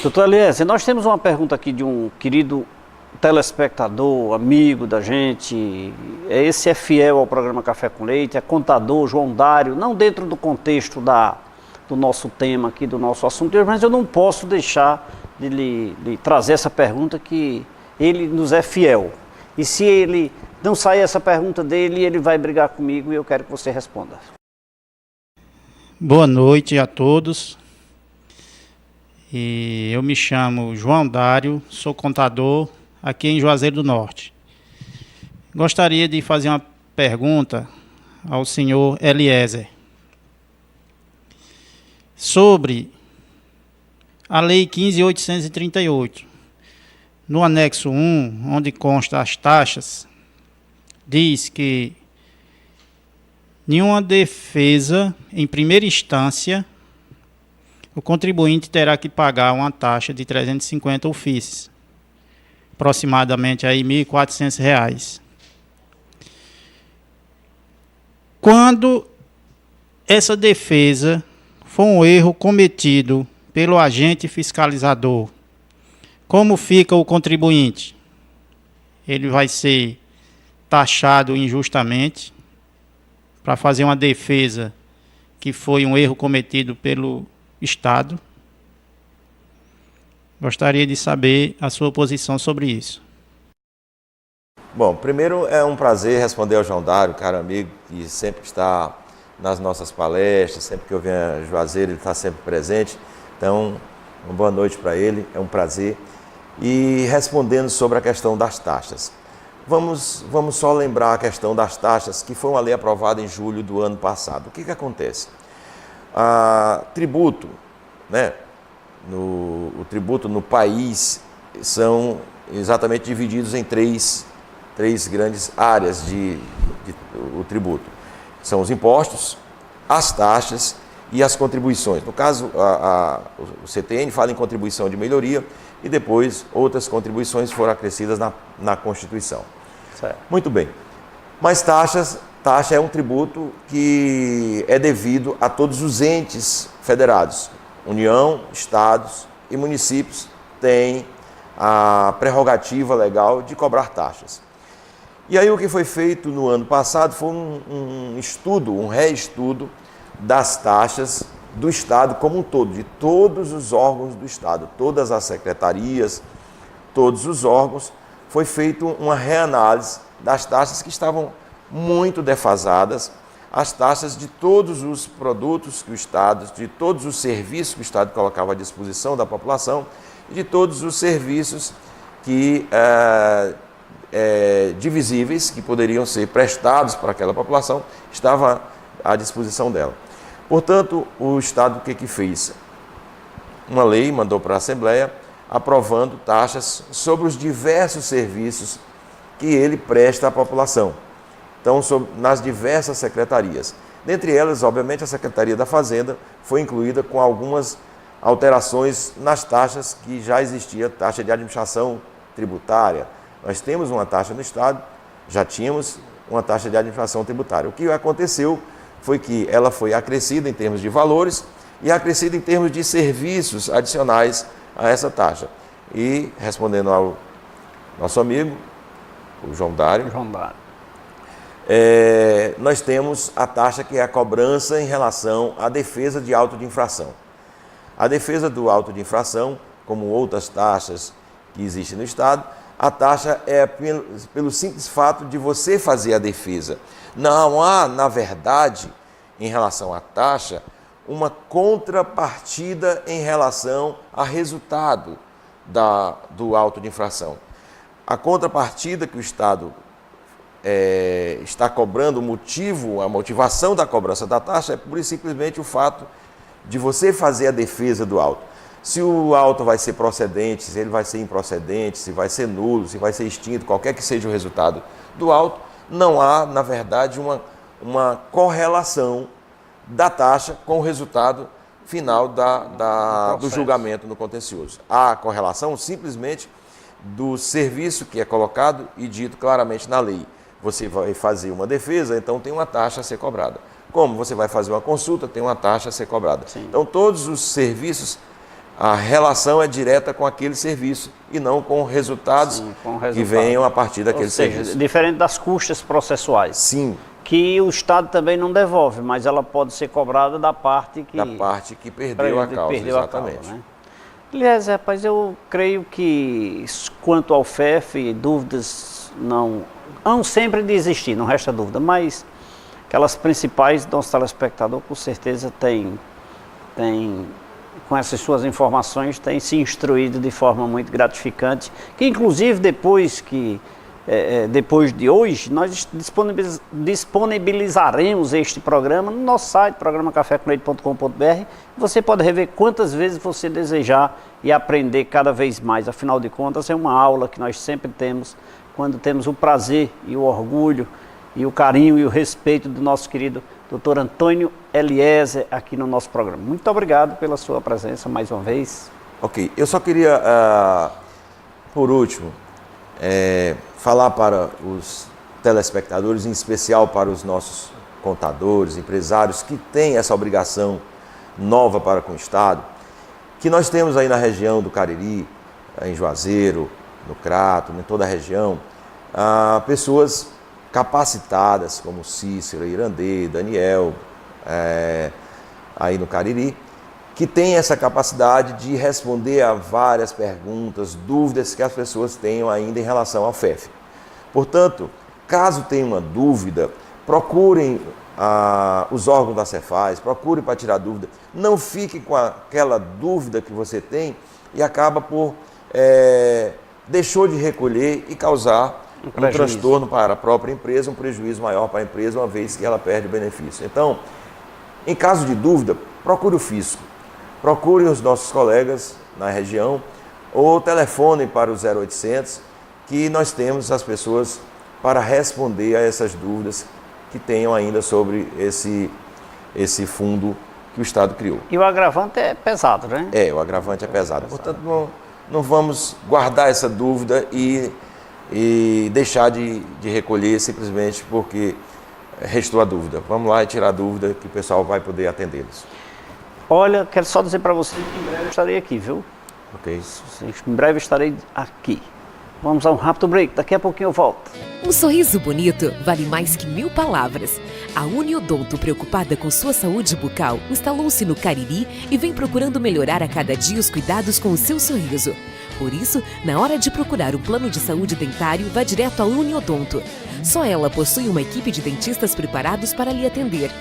B: Doutor Eliezer, nós temos uma pergunta aqui de um querido telespectador, amigo da gente. Esse é fiel ao programa Café com Leite, é contador, João Dário, não dentro do contexto do nosso tema aqui, do nosso assunto, mas eu não posso deixar de lhe trazer essa pergunta, que ele nos é fiel. E se ele não sair essa pergunta dele, ele vai brigar comigo e eu quero que você responda.
M: Boa noite a todos. E eu me chamo João Dário, sou contador aqui em Juazeiro do Norte. Gostaria de fazer uma pergunta ao senhor Eliezer sobre a Lei 15.838. No anexo 1, onde consta as taxas, diz que nenhuma defesa em primeira instância o contribuinte terá que pagar uma taxa de 350 ofícios, aproximadamente aí R$ 1.400. Quando essa defesa for um erro cometido pelo agente fiscalizador, como fica o contribuinte? Ele vai ser taxado injustamente para fazer uma defesa que foi um erro cometido pelo Estado. Gostaria de saber a sua posição sobre isso.
C: Bom, primeiro é um prazer responder ao João Dário, caro amigo, que sempre está nas nossas palestras, sempre que eu venho a Juazeiro ele está sempre presente. Então, uma boa noite para ele, é um prazer. E respondendo sobre a questão das taxas. Vamos só lembrar a questão das taxas, que foi uma lei aprovada em julho do ano passado. O que acontece? Tributo, né? O tributo no país são exatamente divididos em três grandes áreas o tributo. São os impostos, as taxas e as contribuições. No caso, o CTN fala em contribuição de melhoria e depois outras contribuições foram acrescidas na Constituição.
B: Certo.
C: Muito bem. Mas taxa é um tributo que é devido a todos os entes federados. União, estados e municípios têm a prerrogativa legal de cobrar taxas. E aí o que foi feito no ano passado foi um estudo, um reestudo das taxas do Estado como um todo, de todos os órgãos do Estado, todas as secretarias, todos os órgãos, foi feita uma reanálise das taxas que estavam muito defasadas, as taxas de todos os produtos que o Estado, de todos os serviços que o Estado colocava à disposição da população e de todos os serviços que divisíveis que poderiam ser prestados para aquela população, estava à disposição dela. Portanto, o Estado o que fez? Uma lei mandou para a Assembleia aprovando taxas sobre os diversos serviços que ele presta à população. Então, nas diversas secretarias. Dentre elas, obviamente, a Secretaria da Fazenda foi incluída com algumas alterações nas taxas que já existia, taxa de administração tributária. Nós temos uma taxa no Estado, já tínhamos uma taxa de administração tributária. O que aconteceu foi que ela foi acrescida em termos de valores e acrescida em termos de serviços adicionais a essa taxa. E, respondendo ao nosso amigo, o João Dário, nós temos a taxa que é a cobrança em relação à defesa de auto de infração. A defesa do auto de infração, como outras taxas que existem no Estado, a taxa é pelo simples fato de você fazer a defesa. Não há, na verdade, em relação à taxa, uma contrapartida em relação ao resultado do auto de infração. A contrapartida que o Estado está cobrando, a motivação da cobrança da taxa é pura e simplesmente o fato de você fazer a defesa do auto. Se o auto vai ser procedente, se ele vai ser improcedente, se vai ser nulo, se vai ser extinto, qualquer que seja o resultado do auto, não há, na verdade, uma correlação da taxa com o resultado final do julgamento no contencioso. Há a correlação simplesmente do serviço que é colocado e dito claramente na lei. Você vai fazer uma defesa, então tem uma taxa a ser cobrada. Como você vai fazer uma consulta, tem uma taxa a ser cobrada. Sim. Então, todos os serviços, a relação é direta com aquele serviço e não com resultados que venham a partir daquele serviço.
B: Diferente das custas processuais.
C: Sim.
B: Que o Estado também não devolve, mas ela pode ser cobrada da parte que
C: perdeu a causa, exatamente.
B: Né? Aliás, rapaz, eu creio que quanto ao FEF, dúvidas não sempre de existir, não resta dúvida, mas aquelas principais, nosso telespectador com certeza tem com essas suas informações, tem se instruído de forma muito gratificante, que inclusive depois de hoje, nós disponibilizaremos este programa no nosso site, programacafécomleite.com.br. Você pode rever quantas vezes você desejar e aprender cada vez mais. Afinal de contas, é uma aula que nós sempre temos quando temos o prazer e o orgulho e o carinho e o respeito do nosso querido Dr. Antônio Eliezer aqui no nosso programa. Muito obrigado pela sua presença mais uma vez.
C: Ok, eu só queria, por último, falar para os telespectadores, em especial para os nossos contadores, empresários que têm essa obrigação nova para com o Estado, que nós temos aí na região do Cariri, em Juazeiro, no Crato, em toda a região, pessoas capacitadas como Cícero, Irandê, Daniel, aí no Cariri, que têm essa capacidade de responder a várias perguntas, dúvidas que as pessoas tenham ainda em relação ao FEF. Portanto, caso tenha uma dúvida, procurem os órgãos da Cefaz, procurem para tirar dúvida. Não fique com aquela dúvida que você tem e acaba por deixou de recolher e causar um transtorno para a própria empresa, um prejuízo maior para a empresa, uma vez que ela perde o benefício. Então, em caso de dúvida, procure o fisco. Procure os nossos colegas na região ou telefonem para o 0800, que nós temos as pessoas para responder a essas dúvidas que tenham ainda sobre esse fundo que o Estado criou.
B: E o agravante é pesado, né?
C: O agravante é pesado. Portanto, não vamos guardar essa dúvida e deixar de recolher simplesmente porque restou a dúvida. Vamos lá e tirar a dúvida que o pessoal vai poder atendê-los.
B: Olha, quero só dizer para você que em breve estarei aqui, viu?
C: Ok.
B: Em breve estarei aqui. Vamos a um rápido break, daqui a pouquinho eu volto.
D: Um sorriso bonito vale mais que 1000 palavras. A Uniodonto, preocupada com sua saúde bucal, instalou-se no Cariri e vem procurando melhorar a cada dia os cuidados com o seu sorriso. Por isso, na hora de procurar um plano de saúde dentário, vá direto à Uniodonto. Só ela possui uma equipe de dentistas preparados para lhe atender.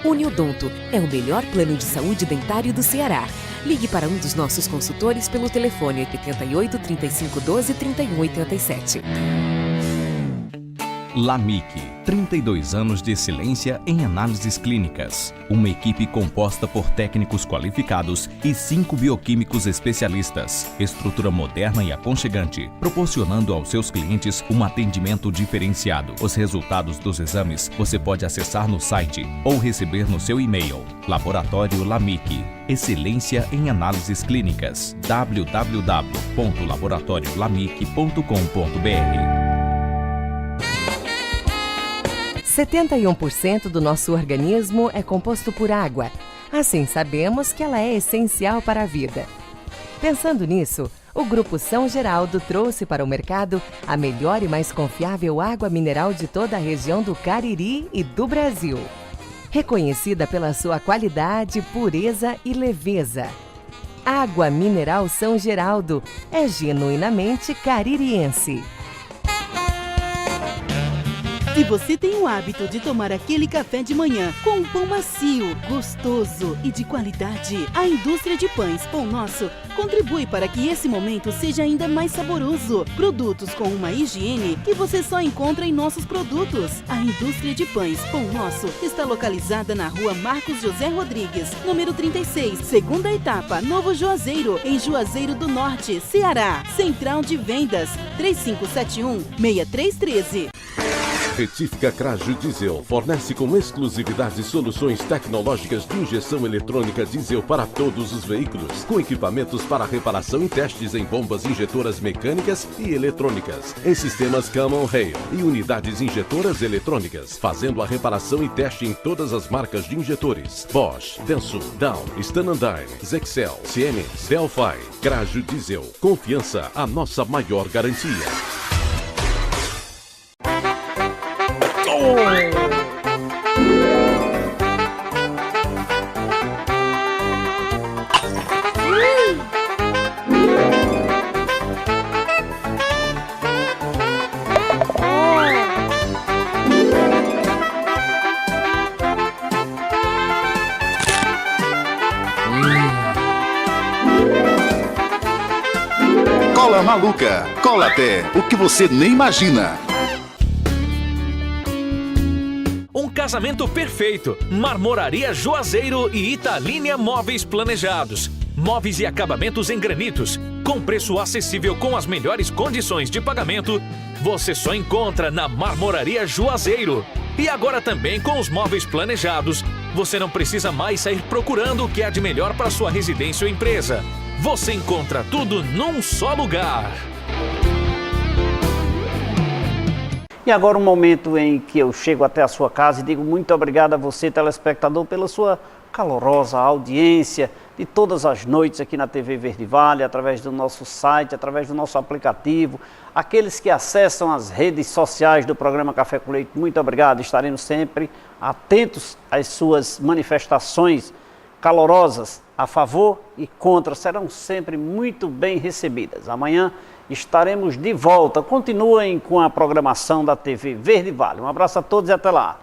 D: Uniodonto é o melhor plano de saúde dentário do Ceará. Ligue para um dos nossos consultores pelo telefone 88 35 12 31 87.
E: LAMIC, 32 anos de excelência em análises clínicas. Uma equipe composta por técnicos qualificados e 5 bioquímicos especialistas. Estrutura moderna e aconchegante, proporcionando aos seus clientes um atendimento diferenciado. Os resultados dos exames você pode acessar no site ou receber no seu e-mail. Laboratório LAMIC, excelência em análises clínicas. www.laboratoriolamic.com.br.
N: 71% do nosso organismo é composto por água. Assim, sabemos que ela é essencial para a vida. Pensando nisso, o Grupo São Geraldo trouxe para o mercado a melhor e mais confiável água mineral de toda a região do Cariri e do Brasil. Reconhecida pela sua qualidade, pureza e leveza. Água Mineral São Geraldo é genuinamente caririense.
G: Se você tem o hábito de tomar aquele café de manhã com um pão macio, gostoso e de qualidade, a indústria de pães Pão Nosso contribui para que esse momento seja ainda mais saboroso. Produtos com uma higiene que você só encontra em nossos produtos. A indústria de pães Pão Nosso está localizada na rua Marcos José Rodrigues, número 36, segunda etapa, Novo Juazeiro, em Juazeiro do Norte, Ceará. Central de Vendas, 3571-6313.
J: Retífica Cragio Diesel fornece com exclusividade soluções tecnológicas de injeção eletrônica diesel para todos os veículos, com equipamentos para reparação e testes em bombas injetoras mecânicas e eletrônicas, em sistemas Common Rail e unidades injetoras eletrônicas, fazendo a reparação e teste em todas as marcas de injetores: Bosch, Denso, Dow, Stanandine, Zexel, Siemens, Delphi. Cragio Diesel, confiança, a nossa maior garantia.
O: Cola Maluca, cola até o que você nem imagina.
H: Um casamento perfeito. Marmoraria Juazeiro e Italínia Móveis Planejados. Móveis e acabamentos em granitos. Com preço acessível com as melhores condições de pagamento. Você só encontra na Marmoraria Juazeiro. E agora também com os móveis planejados. Você não precisa mais sair procurando o que há de melhor para sua residência ou empresa. Você encontra tudo num só lugar.
B: E agora um momento em que eu chego até a sua casa e digo muito obrigado a você, telespectador, pela sua calorosa audiência de todas as noites aqui na TV Verde Vale, através do nosso site, através do nosso aplicativo. Aqueles que acessam as redes sociais do programa Café com Leite, muito obrigado. Estaremos sempre atentos às suas manifestações calorosas a favor e contra, serão sempre muito bem recebidas. Amanhã estaremos de volta. Continuem com a programação da TV Verde Vale. Um abraço a todos e até lá.